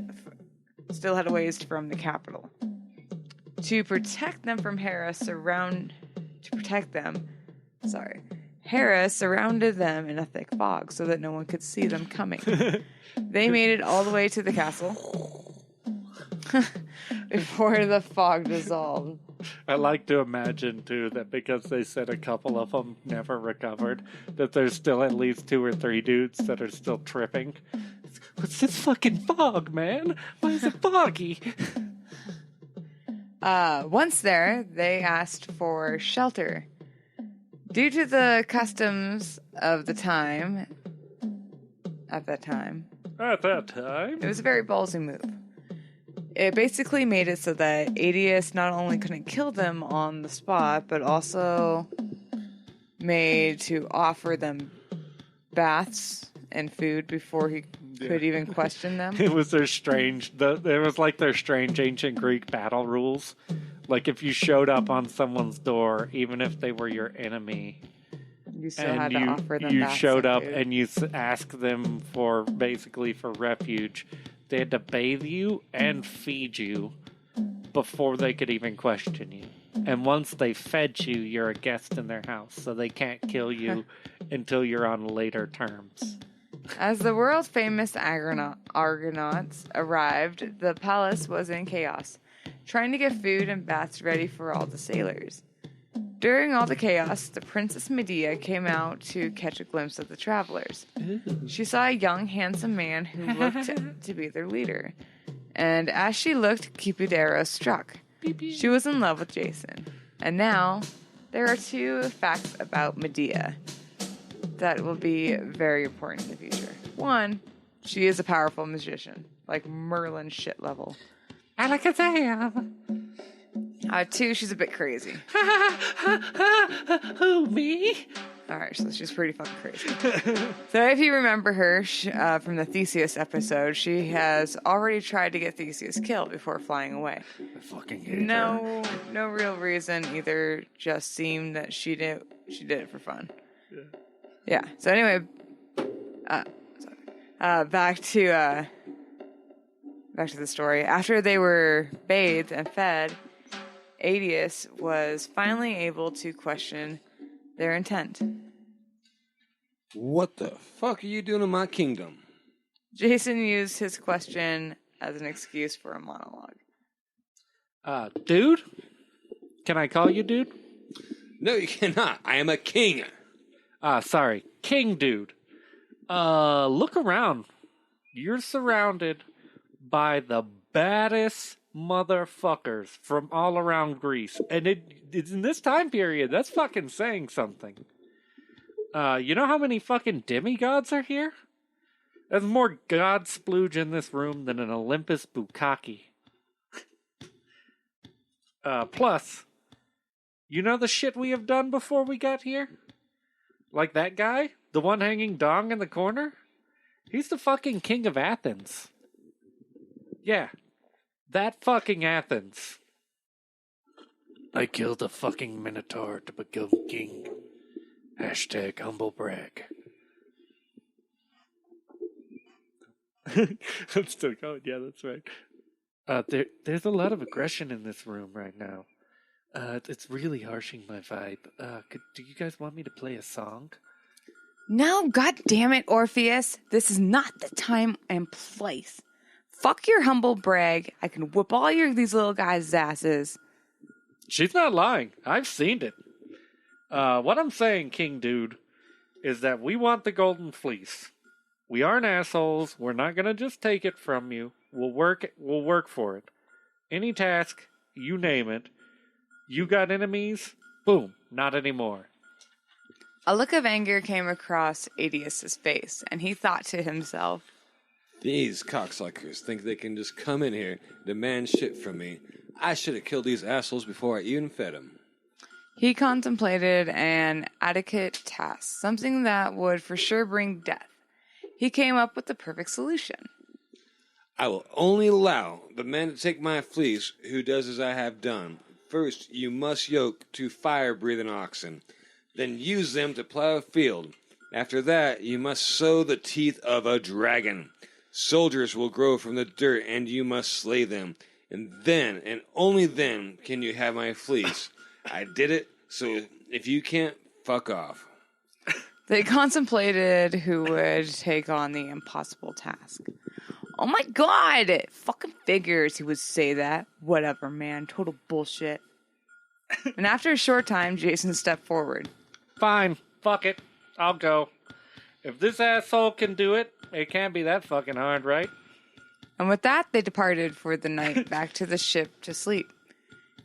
from the capital. To protect them from Hera surrounded them in a thick fog so that no one could see them coming. They made it all the way to the castle before the fog dissolved. I like to imagine, too, that because they said a couple of them never recovered, that there's still at least 2 or 3 dudes that are still tripping. What's this fucking fog, man? Why is it foggy? Once there, they asked for shelter. Due to the customs of the time, it was a very ballsy move. It basically made it so that O.G.s not only couldn't kill them on the spot, but also made to offer them baths and food before he could even question them. It was their strange ancient Greek battle rules. Like if you showed up on someone's door, even if they were your enemy, you still had to offer them you baths showed and up food. and you asked them for refuge. They had to bathe you and feed you before they could even question you. And once they fed you, you're a guest in their house, so they can't kill you until you're on later terms. As the world-famous Argonauts arrived, the palace was in chaos, trying to get food and baths ready for all the sailors. During all the chaos, the Princess Medea came out to catch a glimpse of the travelers. She saw a young, handsome man who looked to be their leader. And as she looked, Cupid arrow struck. She was in love with Jason. And now, there are 2 facts about Medea that will be very important in the future. 1, she is a powerful magician, like Merlin shit level. Alakazam! 2, she's a bit crazy. Who, me? Alright, so she's pretty fucking crazy. So if you remember her from the Theseus episode, she has already tried to get Theseus killed before flying away. I fucking hate her. No real reason, either just seemed that she did it for fun. Yeah. So anyway, back to the story. After they were bathed and fed, O.G.s was finally able to question their intent. What the fuck are you doing in my kingdom? Jason used his question as an excuse for a monologue. Dude? Can I call you dude? No, you cannot. I am a king. Sorry. King dude. Look around. You're surrounded by the baddest motherfuckers from all around Greece. And it's in this time period. That's fucking saying something. You know how many fucking demigods are here? There's more god splooge in this room than an Olympus bukkake. Plus, you know the shit we have done before we got here? Like that guy? The one hanging dong in the corner? He's the fucking king of Athens. Yeah. That fucking Athens. I killed a fucking minotaur to become king. Hashtag humble brag. I'm still going. Yeah, that's right. There's a lot of aggression in this room right now. It's really harshing my vibe. Do you guys want me to play a song? No, god damn it, Orpheus. This is not the time and place. Fuck your humble brag. I can whip all these little guys' asses. She's not lying. I've seen it. What I'm saying, King Dude, is that we want the Golden Fleece. We aren't assholes. We're not gonna just take it from you. We'll work for it. Any task, you name it. You got enemies? Boom. Not anymore. A look of anger came across O.G.s' face, and he thought to himself, These cocksuckers think they can just come in here, demand shit from me. I should have killed these assholes before I even fed them. He contemplated an adequate task, something that would for sure bring death. He came up with the perfect solution. I will only allow the man to take my fleece who does as I have done. First, you must yoke 2 fire-breathing oxen. Then use them to plow a field. After that, you must sow the teeth of a dragon. Soldiers will grow from the dirt, and you must slay them. And then, and only then, can you have my fleece. I did it, so if you can't, fuck off. They contemplated who would take on the impossible task. Oh my god! It fucking figures he would say that. Whatever, man. Total bullshit. And after a short time, Jason stepped forward. Fine. Fuck it. I'll go. If this asshole can do it, it can't be that fucking hard, right? And with that, they departed for the night back to the ship to sleep.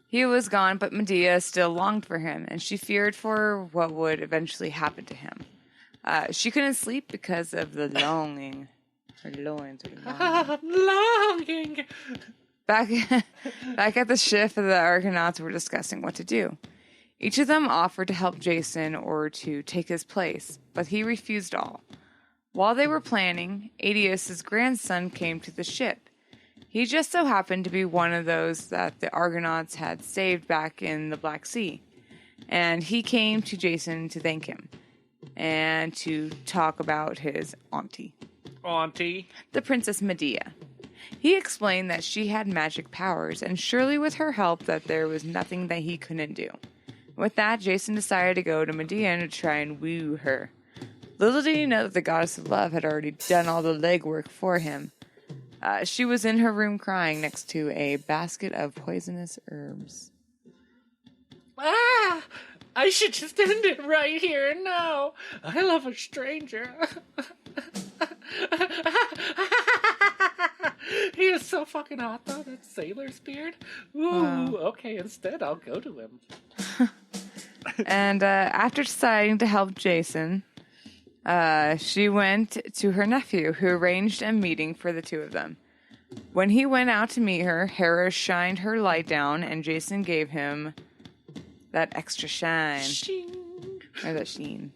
He was gone, but Medea still longed for him, and she feared for what would eventually happen to him. She couldn't sleep because of the longing. Her loins were longing. Back at the ship, the Argonauts were discussing what to do. Each of them offered to help Jason or to take his place, but he refused all. While they were planning, O.G.s' grandson came to the ship. He just so happened to be one of those that the Argonauts had saved back in the Black Sea. And he came to Jason to thank him and to talk about his auntie. Auntie? The Princess Medea. He explained that she had magic powers, and surely with her help that there was nothing that he couldn't do. With that, Jason decided to go to Medea to try and woo her. Little did he know that the goddess of love had already done all the legwork for him. She was in her room crying next to a basket of poisonous herbs. Ah! I should just end it right here and now. I love a stranger. He is so fucking hot though, that sailor's beard. Ooh, okay, instead I'll go to him. And after deciding to help Jason, she went to her nephew, who arranged a meeting for the two of them. When he went out to meet her, Hera shined her light down, and Jason gave him that extra shine. Shing. Or that sheen.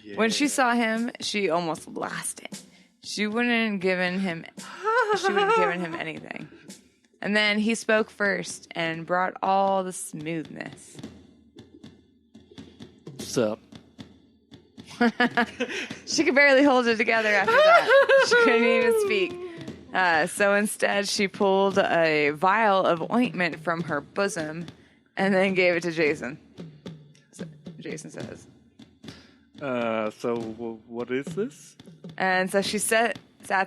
Yeah. When she saw him, she almost lost it. She wouldn't have given him anything. And then he spoke first and brought all the smoothness. What's up? She could barely hold it together after that. She couldn't even speak. So instead, she pulled a vial of ointment from her bosom and then gave it to Jason. So Jason says. What is this? And so she sat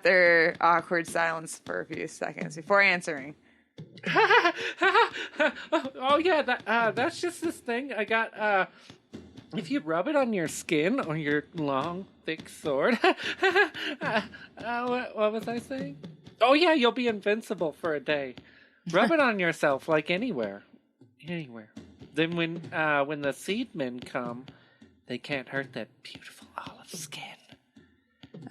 there, awkward silence for a few seconds before answering. Oh yeah, that's just this thing I got. If you rub it on your skin or your long, thick sword, what was I saying? Oh yeah, you'll be invincible for a day. Rub it on yourself, like anywhere. Then when the seedmen come, they can't hurt that beautiful olive skin.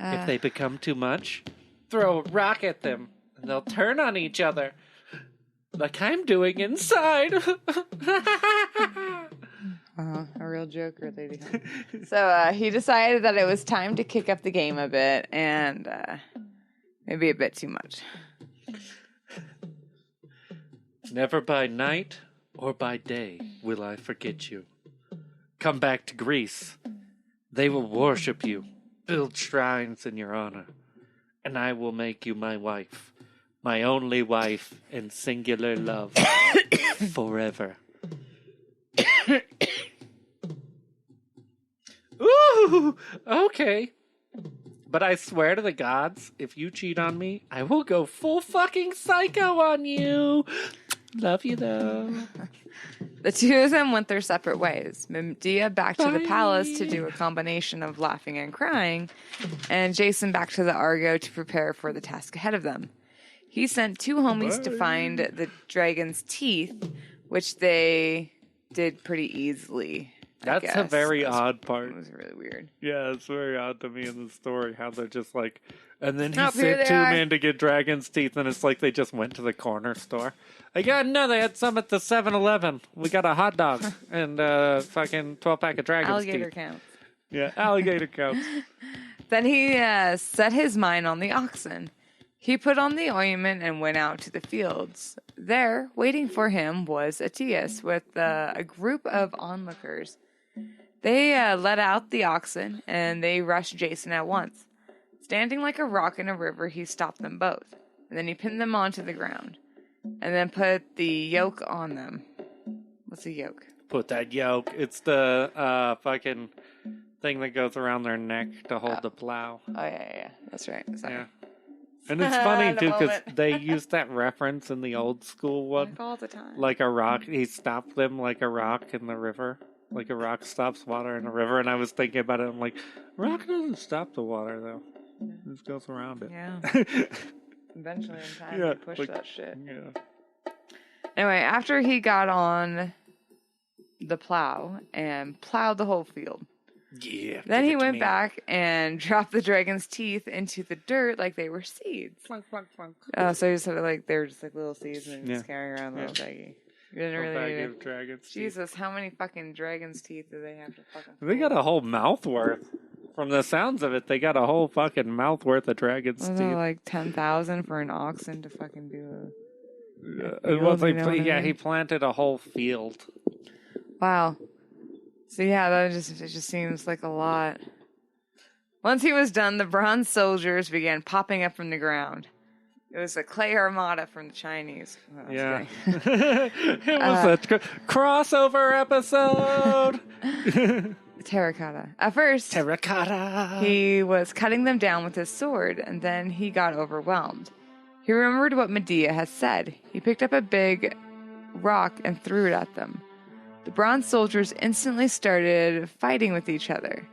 If they become too much, throw a rock at them, and they'll turn on each other, like I'm doing inside. A real joker, lady. So he decided that it was time to kick up the game a bit, and maybe a bit too much. Never by night or by day will I forget you. Come back to Greece. They will worship you, build shrines in your honor, and I will make you my wife, my only wife and singular love, forever. Ooh, okay. But I swear to the gods, if you cheat on me, I will go full fucking psycho on you. Love you, though. The two of them went their separate ways. Medea back to the palace to do a combination of laughing and crying, and Jason back to the Argo to prepare for the task ahead of them. He sent two homies to find the dragon's teeth, which they did pretty easily. That's a very odd part. It was really weird. Yeah, it's very odd to me in the story how they're just like, and then he Oh, here sent they two are. men to get dragon's teeth, and it's like they just went to the corner store. I got no, they had some at the 7-Eleven. We got a hot dog and fucking 12-pack of dragon's Alligator teeth. counts. Yeah, alligator counts. Then he set his mind on the oxen. He put on the ointment and went out to the fields. There, waiting for him, was O.G.s with a group of onlookers. They let out the oxen, and they rushed Jason at once. Standing like a rock in a river, he stopped them both, and then he pinned them onto the ground, and then put the yoke on them. What's a yoke? Put that yoke. It's the fucking thing that goes around their neck to hold the plow. Oh, yeah. That's right. Sorry. Yeah. And it's funny, The too, because moment. they used that reference in the old school one. Like all the time. Like a rock. He stopped them like a rock in the river. Like a rock stops water in a river. And I was thinking about it. I'm like, rock doesn't stop the water, though. It just goes around it. Yeah. Eventually, in time, Yeah, you push like- that shit. Yeah. Anyway, after he got on the plow and plowed the whole field, Yeah. then give he it to went me. back and dropped the dragon's teeth into the dirt like they were seeds. Flunk, flunk, flunk. So he just sort of like they were just like little seeds and Yeah. just carrying around the little baggie. You didn't Little really bag need of it. dragon's teeth. Jesus, how many fucking dragon's teeth do they have to fucking? They got a whole mouth worth. From the sounds of it, they got a whole fucking mouth worth of dragon's Was teeth. it like 10,000 for an oxen to fucking do It was like, you know what I yeah, mean? he planted a whole field. Wow. So yeah, it just seems like a lot. Once he was done, the bronze soldiers began popping up from the ground. It was a clay armada from the Chinese. Oh, I was Yeah. kidding. It was a crossover episode. Terracotta. At first, Terracotta. he was cutting them down with his sword, and then he got overwhelmed. He remembered what Medea had said. He picked up a big rock and threw it at them. The bronze soldiers instantly started fighting with each other.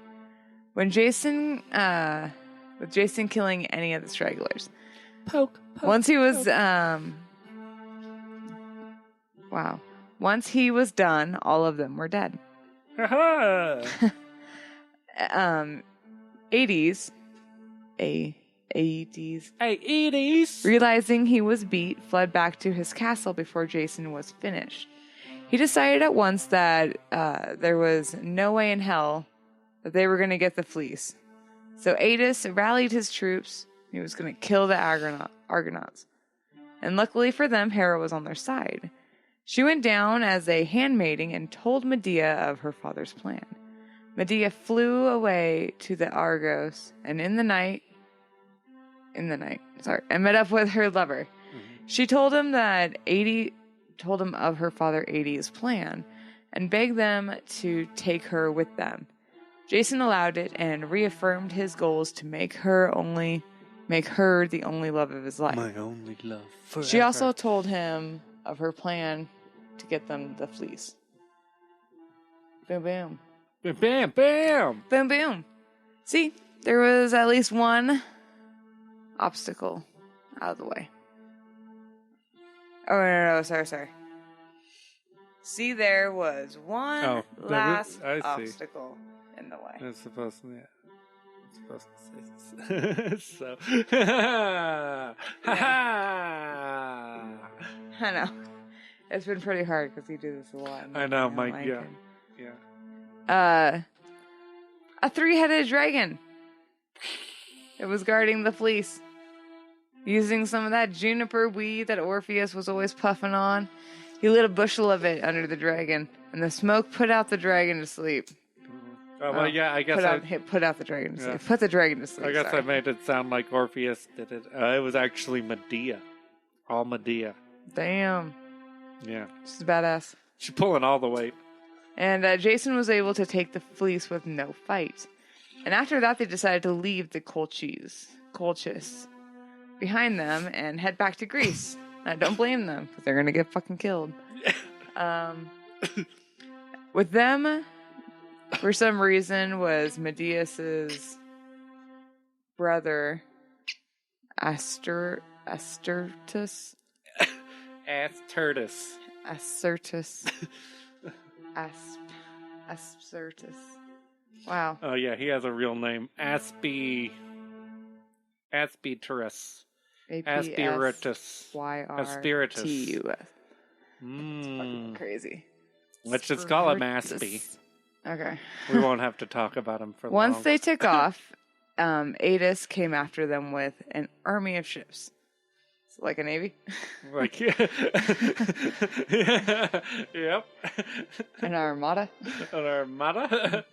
With Jason killing any of the stragglers. Poke. Once he was, Once he was done, all of them were dead. Hades, realizing he was beat, fled back to his castle before Jason was finished. He decided at once that there was no way in hell that they were going to get the fleece. So Hades rallied his troops. He was going to kill the Argonauts. And luckily for them, Hera was on their side. She went down as a handmaiden and told Medea of her father's plan. Medea flew away to the Argos and and met up with her lover. Mm-hmm. She told him of her father Hades' plan and begged them to take her with them. Jason allowed it and reaffirmed his goals to make her the only love of his life. My only love forever. She also told him of her plan to get them the fleece. Boom, boom. Bam, bam. Boom, boom. See, there was at least one obstacle out of the way. Oh, no, sorry. See, there was one last I see. obstacle in the way. It's supposed to, It's supposed to say this. So. I know. It's been pretty hard because you do this a lot. I know, don't Mike. like Yeah. it. Yeah. A three-headed dragon. It was guarding the fleece. Using some of that juniper weed that Orpheus was always puffing on, he lit a bushel of it under the dragon, and the smoke put out the dragon to sleep. Oh, well, yeah, I guess put out the dragon to Yeah. sleep. Put the dragon to sleep. I guess sorry. I made it sound like Orpheus did it. It was actually Medea. All Medea. Damn. Yeah. She's badass. She's pulling all the weight. And Jason was able to take the fleece with no fight. And after that, they decided to leave the Colchis behind them and head back to Greece. I don't blame them, because they're going to get fucking killed. With them, for some reason, was Medea's brother, Astertus. Astertus. Astertus. Wow. Oh, yeah, he has a real name. Aspiterus. Aspiratus. Aspiratus. Mm. Fucking crazy. Let's just call him Aspie. Okay. We won't have to talk about him for long. Once they took off, Adis came after them with an army of ships. Like a navy? Like, yep. An armada? An armada?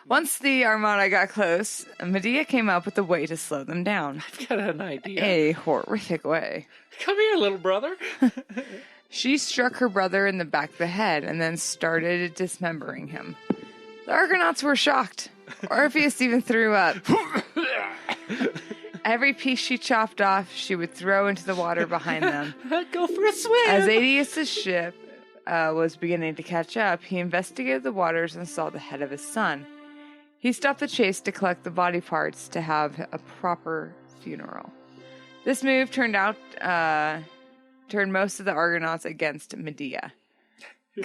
Once the armada got close, Medea came up with a way to slow them down. I've got an idea. A horrific way. Come here, little brother. She struck her brother in the back of the head and then started dismembering him. The Argonauts were shocked. Orpheus even threw up. Every piece she chopped off, she would throw into the water behind them. Go for a swim. As Aeneas' ship was beginning to catch up, he investigated the waters and saw the head of his son. He stopped the chase to collect the body parts to have a proper funeral. This move turned most of the Argonauts against Medea.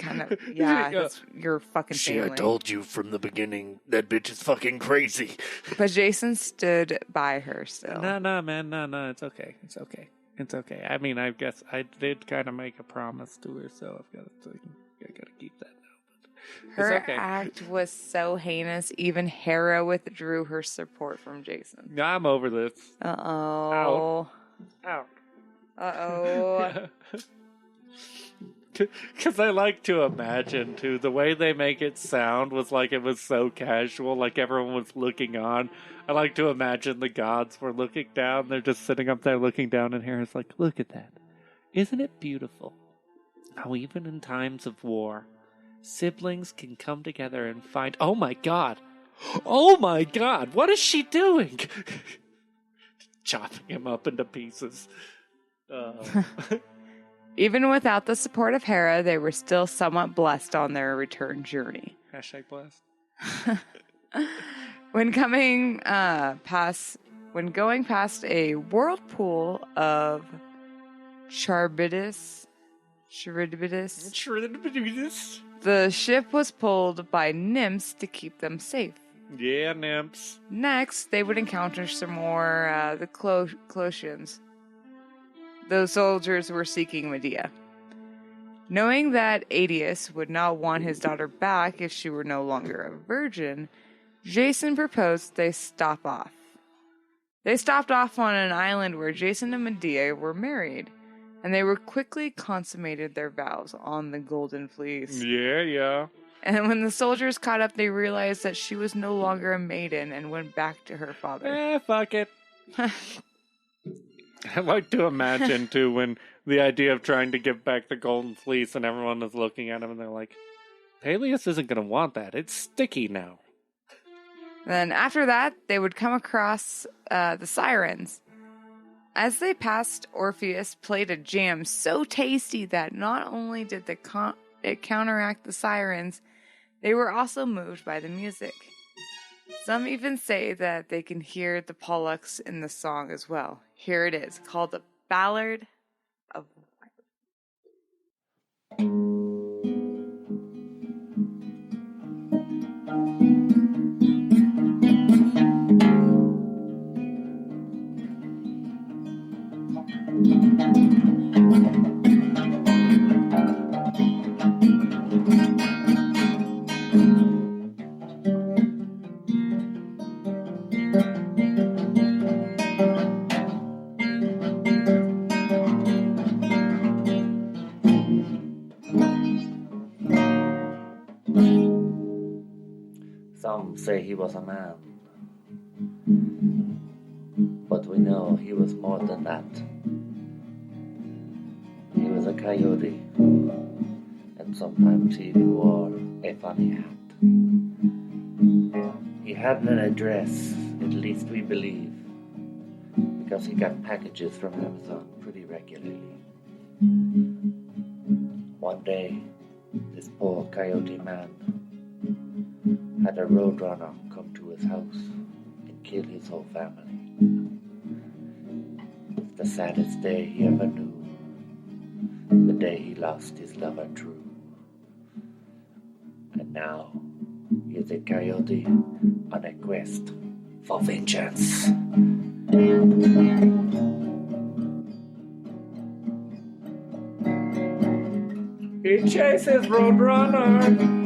Kind of, yeah, that's your fucking family. I told you from the beginning, that bitch is fucking crazy. But Jason stood by her still. No, man, no, it's okay. I mean, I guess I did kind of make a promise to her, so I gotta keep that now. But Her it's okay. act was so heinous, even Hera withdrew her support from Jason. I'm over this. Uh-oh. Out. Uh-oh. Because I like to imagine, too, the way they make it sound was like it was so casual, like everyone was looking on. I like to imagine the gods were looking down. They're just sitting up there looking down, and Hera's like, look at that. Isn't it beautiful? How even in times of war, siblings can come together and find... Oh my god! Oh my god! What is she doing? Chopping him up into pieces. Even without the support of Hera, they were still somewhat blessed on their return journey. Hashtag blessed. When going past a whirlpool of Charybdis, the ship was pulled by nymphs to keep them safe. Yeah, nymphs. Next, they would encounter some more the Colossians. Those soldiers were seeking Medea. Knowing that Aeneas would not want his daughter back if she were no longer a virgin, Jason proposed they stop off. They stopped off on an island where Jason and Medea were married, and they were quickly consummated their vows on the Golden Fleece. Yeah. And when the soldiers caught up, they realized that she was no longer a maiden and went back to her father. Fuck it. I like to imagine, too, when the idea of trying to give back the Golden Fleece and everyone is looking at him and they're like, Peleus isn't going to want that. It's sticky now. Then after that, they would come across the sirens. As they passed, Orpheus played a jam so tasty that not only did it counteract the sirens, they were also moved by the music. Some even say that they can hear the Pollux in the song as well. Here it is, called the Ballad of... Some say he was a man, but we know he was more than that. He was a coyote, and sometimes he wore a funny hat. He hadn't an address, at least we believe, because he got packages from Amazon pretty regularly. One day, this poor coyote man had a roadrunner come to his house and kill his whole family. It's the saddest day he ever knew, the day he lost his lover true. And now he is a coyote on a quest for vengeance. He chases Roadrunner.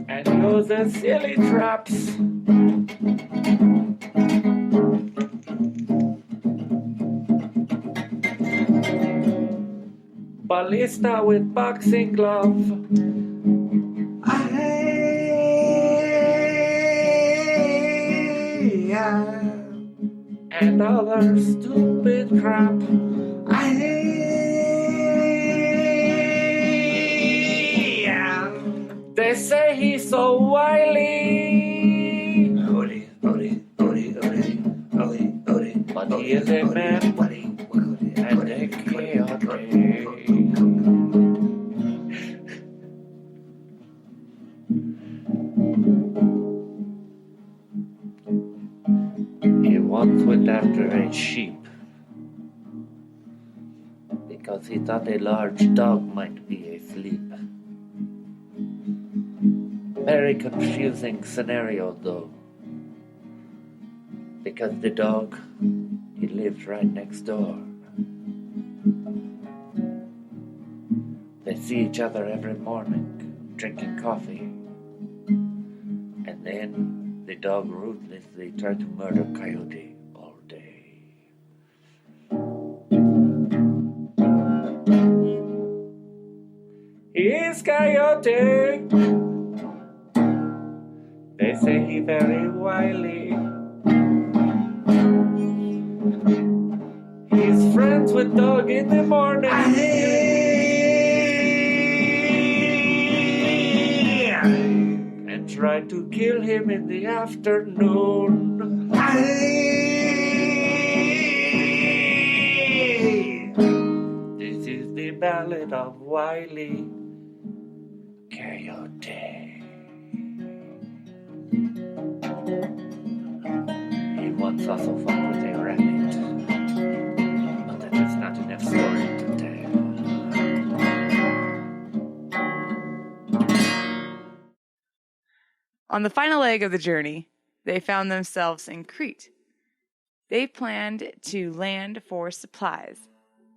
And uses silly traps. ballista with boxing glove. And other stupid crap. They say he's so wily. But he is a man and a chaotic. He once went after a sheep because he thought a large dog might be asleep. Very confusing scenario though, because the dog, he lived right next door. They see each other every morning, drinking coffee, and then the dog ruthlessly tried to murder Coyote all day. He's Coyote. They say he very wily. He's friends with Dog in the morning. And tried to kill him in the afternoon. This is the ballad of Wiley Coyote. He once also fought with a rabbit, but that is not enough story to tell. On the final leg of the journey, they found themselves in Crete. They planned to land for supplies,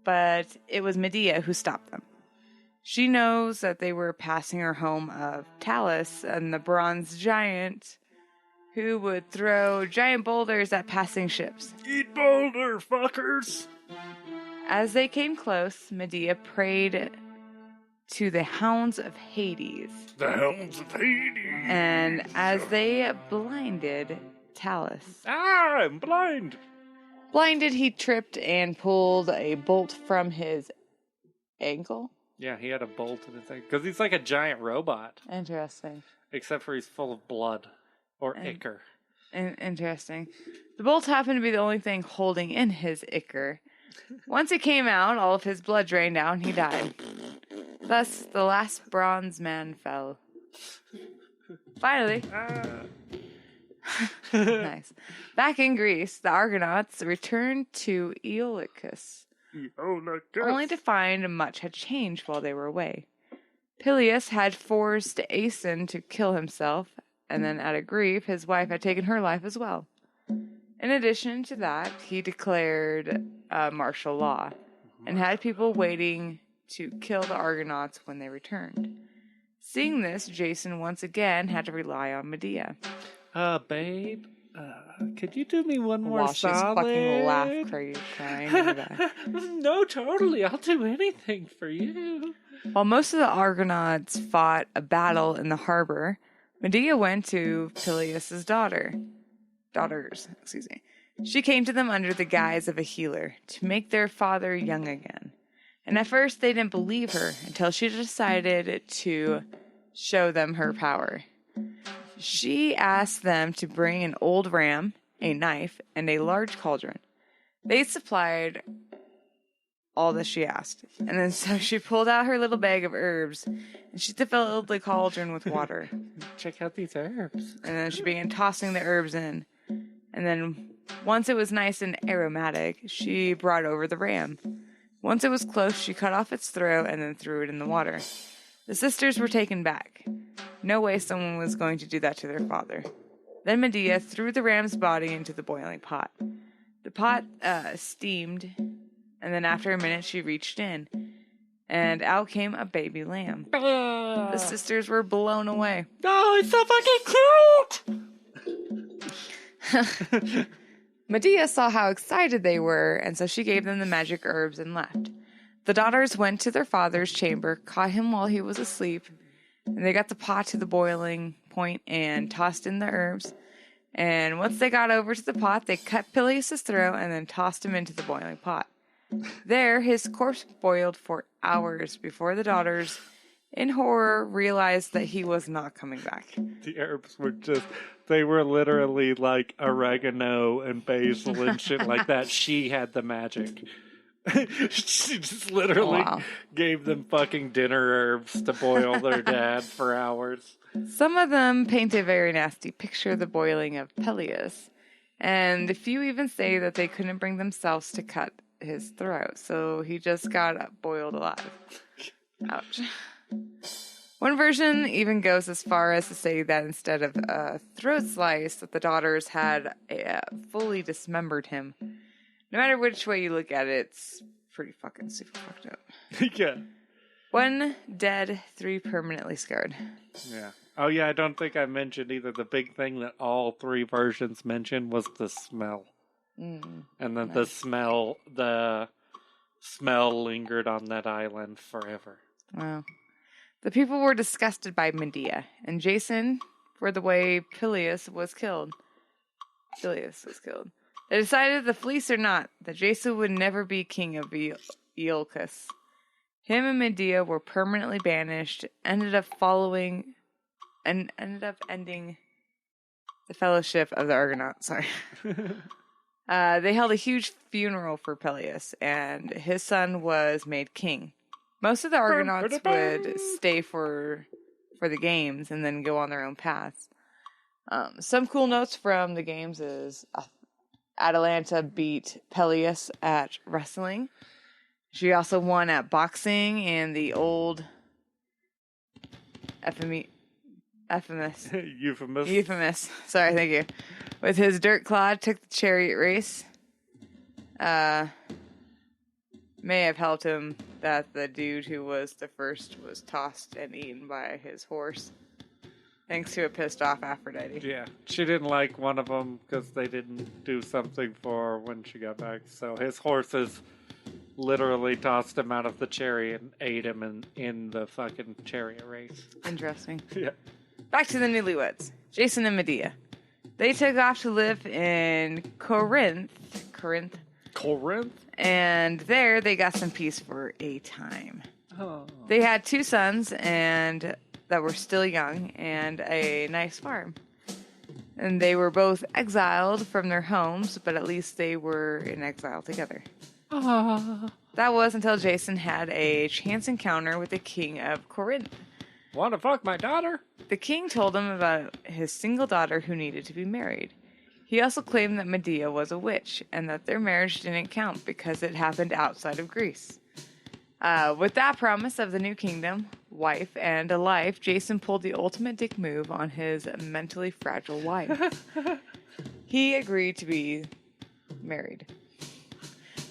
but it was Medea who stopped them. She knows that they were passing her home of Talus and the bronze giant who would throw giant boulders at passing ships. Eat boulder, fuckers! As they came close, Medea prayed to the hounds of Hades. The hounds of Hades! And as they blinded Talus. Ah, I'm blind! Blinded, he tripped and pulled a bolt from his ankle. Yeah, he had a bolt in his thing. Because he's like a giant robot. Interesting. Except for he's full of blood. Or ichor. Interesting. The bolt happened to be the only thing holding in his ichor. Once it came out, all of his blood drained out and he died. Thus, the last bronze man fell. Finally. Nice. Back in Greece, the Argonauts returned to Iolcus, only to find much had changed while they were away. Peleus had forced Aeson to kill himself, and then out of grief, his wife had taken her life as well. In addition to that, he declared martial law and had people waiting to kill the Argonauts when they returned. Seeing this, Jason once again had to rely on Medea. Babe, could you do me one more While solid? she's fucking crying in the back. No, totally. I'll do anything for you. While most of the Argonauts fought a battle in the harbor, Medea went to Peleus' daughters. She came to them under the guise of a healer to make their father young again. And at first they didn't believe her until she decided to show them her power. She asked them to bring an old ram, a knife, and a large cauldron. They supplied all that she asked. And then so she pulled out her little bag of herbs and she filled the cauldron with water. Check out these herbs. And then she began tossing the herbs in. And then once it was nice and aromatic, she brought over the ram. Once it was close, she cut off its throat and then threw it in the water. The sisters were taken back. No way someone was going to do that to their father. Then Medea threw the ram's body into the boiling pot. The pot steamed, and then after a minute she reached in, and out came a baby lamb. The sisters were blown away. Oh, it's so fucking cute! Medea saw how excited they were, and so she gave them the magic herbs and left. The daughters went to their father's chamber, caught him while he was asleep, and they got the pot to the boiling point and tossed in the herbs. And once they got over to the pot, they cut Peleus' throat and then tossed him into the boiling pot. There, his corpse boiled for hours before the daughters, in horror, realized that he was not coming back. The herbs were they were literally like oregano and basil and shit like that. She had the magic. She just literally gave them fucking dinner herbs to boil their dad for hours. Some of them paint a very nasty picture of the boiling of Peleus, and a few even say that they couldn't bring themselves to cut his throat, so he just got boiled alive. Ouch. One version even goes as far as to say that instead of a throat slice, that the daughters had fully dismembered him. No matter which way you look at it, it's pretty fucking super fucked up. Yeah. 1 dead, 3 permanently scarred. Yeah. Oh yeah, I don't think I mentioned either. The big thing that all 3 versions mentioned was the smell. And then the smell lingered on that island forever. Wow. The people were disgusted by Medea and Jason for the way Peleus was killed. They decided, the Fleece or not, that Jason would never be king of Iolcus. Him and Medea were permanently banished, ended up ending the fellowship of the Argonauts. Sorry. They held a huge funeral for Peleus, and his son was made king. Most of the Argonauts would stay for the games and then go on their own paths. Some cool notes from the games is Atalanta beat Peleus at wrestling. She also won at boxing and the old Euphemous. Sorry, thank you. With his dirt clod, took the chariot race. May have helped him that the dude who was the first was tossed and eaten by his horse, thanks to a pissed off Aphrodite. Yeah, she didn't like one of them because they didn't do something for her when she got back. So his horses literally tossed him out of the chariot and ate him in the fucking chariot race. Interesting. Yeah. Back to the newlyweds, Jason and Medea. They took off to live in Corinth. And there they got some peace for a time. Oh. They had 2 sons and that were still young and a nice farm. And they were both exiled from their homes, but at least they were in exile together. That was until Jason had a chance encounter with the king of Corinth. Want to fuck my daughter? The king told him about his single daughter who needed to be married. He also claimed that Medea was a witch, and that their marriage didn't count because it happened outside of Greece. With that promise of the new kingdom, wife, and a life, Jason pulled the ultimate dick move on his mentally fragile wife. He agreed to be married.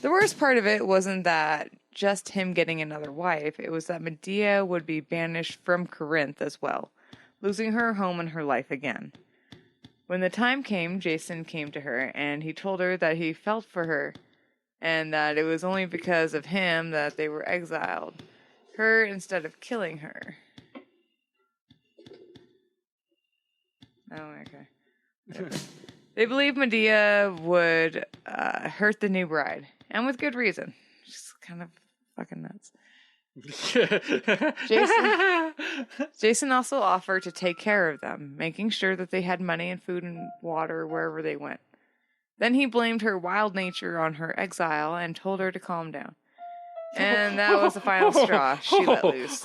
The worst part of it wasn't that just him getting another wife, it was that Medea would be banished from Corinth as well, losing her home and her life again. When the time came, Jason came to her, and he told her that he felt for her, and that it was only because of him that they were exiled, her instead of killing her. Oh, okay. They believed Medea would hurt the new bride, and with good reason. She's kind of fucking nuts. Jason also offered to take care of them, making sure that they had money and food and water wherever they went. Then he blamed her wild nature on her exile and told her to calm down. And that was the final straw. She let loose.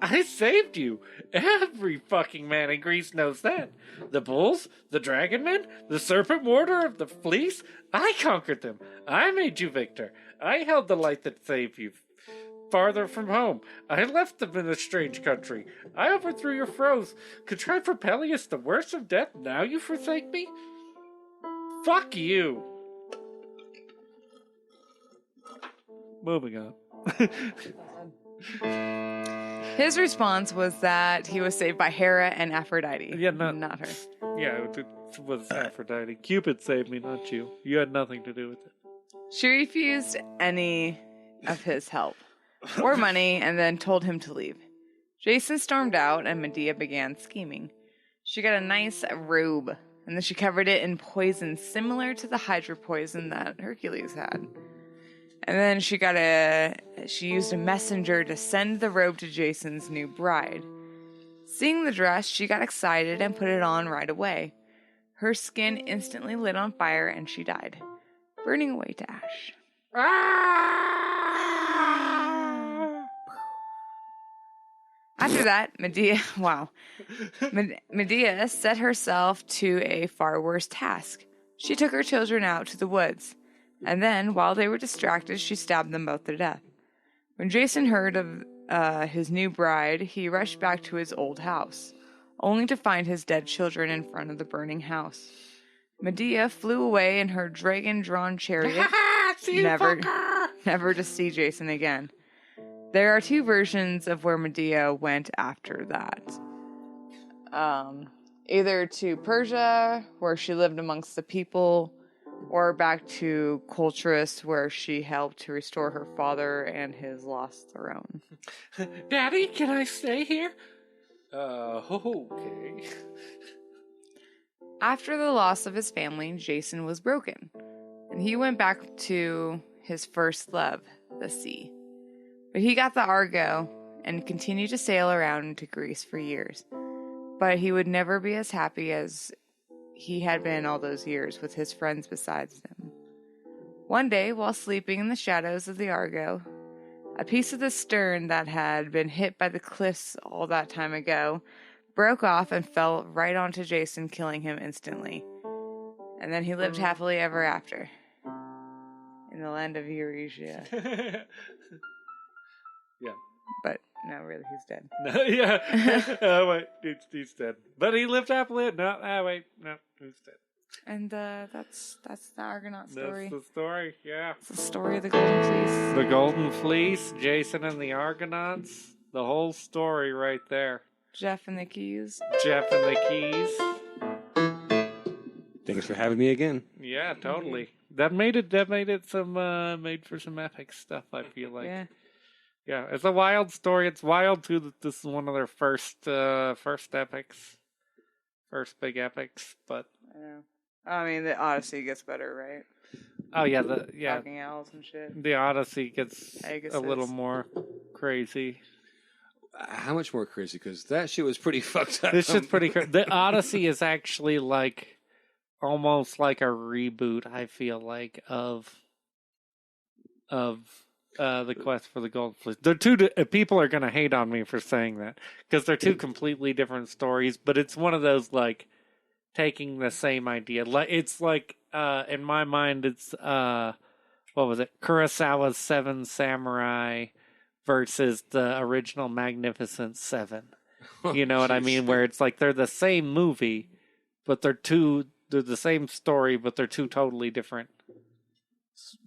I saved you. Every fucking man in Greece knows that. The bulls, the dragon men, the serpent warder of the Fleece. I conquered them. I made you victor. I held the light that saved you farther from home. I left them in a strange country. I overthrew your foes. Contrived for Peleus the worst of death. Now you forsake me? Fuck you. Moving on. His response was that he was saved by Hera and Aphrodite. Yeah, not her. Yeah, was Aphrodite. Cupid saved me, not you. You had nothing to do with it. She refused any of his help or money and then told him to leave. Jason stormed out and Medea began scheming. She got a nice robe and then she covered it in poison similar to the hydra poison that Hercules had. And then she used a messenger to send the robe to Jason's new bride. Seeing the dress, she got excited and put it on right away. Her skin instantly lit on fire and she died, burning away to ash. After that, Medea set herself to a far worse task. She took her children out to the woods, and then, while they were distracted, she stabbed them both to death. When Jason heard of his new bride, he rushed back to his old house, only to find his dead children in front of the burning house. Medea flew away in her dragon-drawn chariot, never to see Jason again. There are two versions of where Medea went after that. Either to Persia, where she lived amongst the people, or back to Colchis, where she helped to restore her father and his lost throne. Daddy, can I stay here? Okay. After the loss of his family, Jason was broken, and he went back to his first love, the sea. But he got the Argo and continued to sail around into Greece for years. But he would never be as happy as he had been all those years with his friends besides him. One day, while sleeping in the shadows of the Argo, a piece of the stern that had been hit by the cliffs all that time ago broke off and fell right onto Jason, killing him instantly. And then he lived happily ever after in the land of Eurasia. Yeah. But no, really, he's dead. No, yeah. Oh, wait, he's dead. But he lived happily. No, he's dead. And that's the Argonaut story. That's the story, yeah. It's the story of the Golden Fleece. The Golden Fleece, Jason and the Argonauts. The whole story right there. Jeff and the Keys. Jeff and the Keys. Thanks for having me again. Yeah, totally. That made it made for some epic stuff, I feel like. Yeah. Yeah, it's a wild story. It's wild too that this is one of their first epics. First big epics, but I mean, the Odyssey gets better, right? Oh yeah, Talking owls and shit. The Odyssey gets Pegasus. a little more crazy. How much more crazy? Because that shit was pretty fucked up. This shit's pretty crazy. The Odyssey is actually like almost like a reboot. I feel like of the quest for the Golden Fleece. They're two. People are gonna hate on me for saying that because they're two completely different stories. But it's one of those like taking the same idea. Like it's like in my mind, it's what was it? Kurosawa's Seven Samurai versus the original Magnificent Seven. You know what I mean? Where it's like they're the same movie, but they're the same story, but they're two totally different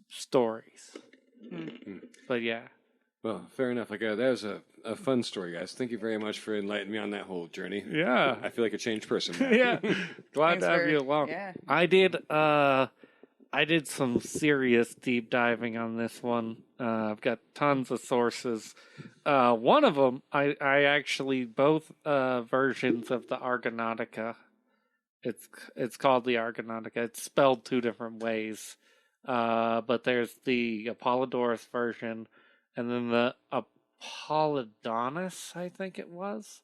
stories. Mm. But yeah. Well, fair enough. Like that was a fun story, guys. Thank you very much for enlightening me on that whole journey. Yeah. I feel like a changed person. Yeah. Glad to have you along. Yeah. I did some serious deep diving on this one. I've got tons of sources. One of them, I actually both versions of the Argonautica. It's called the Argonautica. It's spelled two different ways. But there's the Apollodorus version, and then the Apollodonus, I think it was,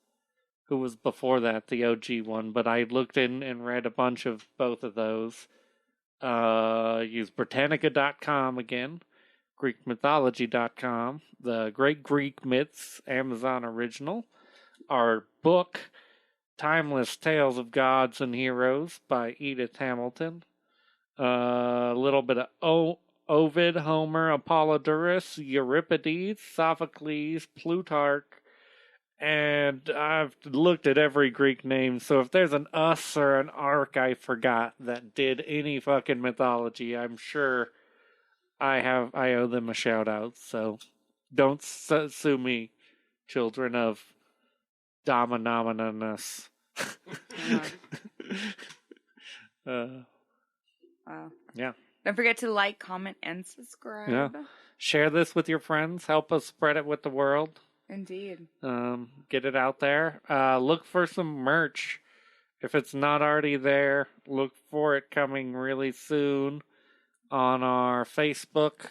who was before that, the OG one. But I looked in and read a bunch of both of those. Use Britannica.com again, GreekMythology.com, the Great Greek Myths, Amazon original, our book, Timeless Tales of Gods and Heroes by Edith Hamilton, a little bit of Ovid, Homer, Apollodorus, Euripides, Sophocles, Plutarch, and I've looked at every Greek name, so if there's an us or an ark I forgot that did any fucking mythology, I'm sure I owe them a shout out, so don't sue me, children of Dominonus. Wow. Yeah. Don't forget to like, comment, and subscribe. Yeah. Share this with your friends. Help us spread it with the world. Indeed. Get it out there. Look for some merch. If it's not already there, look for it coming really soon on our Facebook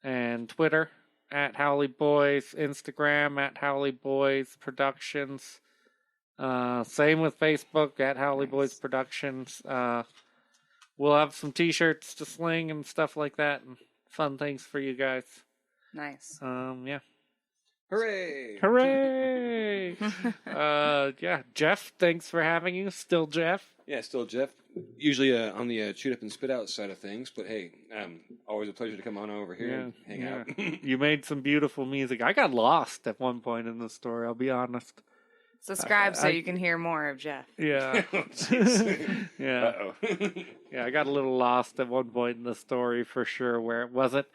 and Twitter at Howley Boys, Instagram at Howley Boys Productions. Same with Facebook at Howley Boys Productions. We'll have some t-shirts to sling and stuff like that and fun things for you guys. Nice. Yeah. Hooray! Hooray! Yeah, Jeff, thanks for having you. Still Jeff? Yeah, still Jeff. Usually on the shoot up and spit out side of things, but hey, always a pleasure to come on over here and hang out. You made some beautiful music. I got lost at one point in the story, I'll be honest. Subscribe so you can hear more of Jeff. Yeah. Yeah. Uh-oh. Yeah, I got a little lost at one point in the story for sure, where it wasn't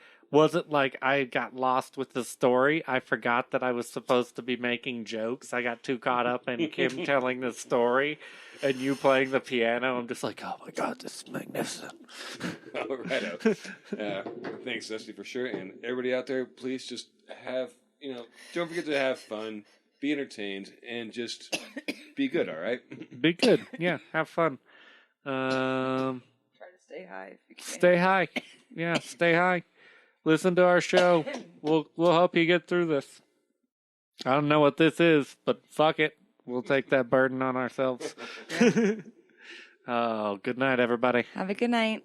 like I got lost with the story. I forgot that I was supposed to be making jokes. I got too caught up in Kim telling the story and you playing the piano. I'm just like, oh my God, this is magnificent. All right. Thanks, Dusty, for sure. And everybody out there, please just have, don't forget to have fun, be entertained, and just be good, all right? Be good. Yeah, have fun. Try to stay high if you can. Stay high. Yeah, stay high. Listen to our show. We'll help you get through this. I don't know what this is, but fuck it. We'll take that burden on ourselves. Oh, good night, everybody. Have a good night.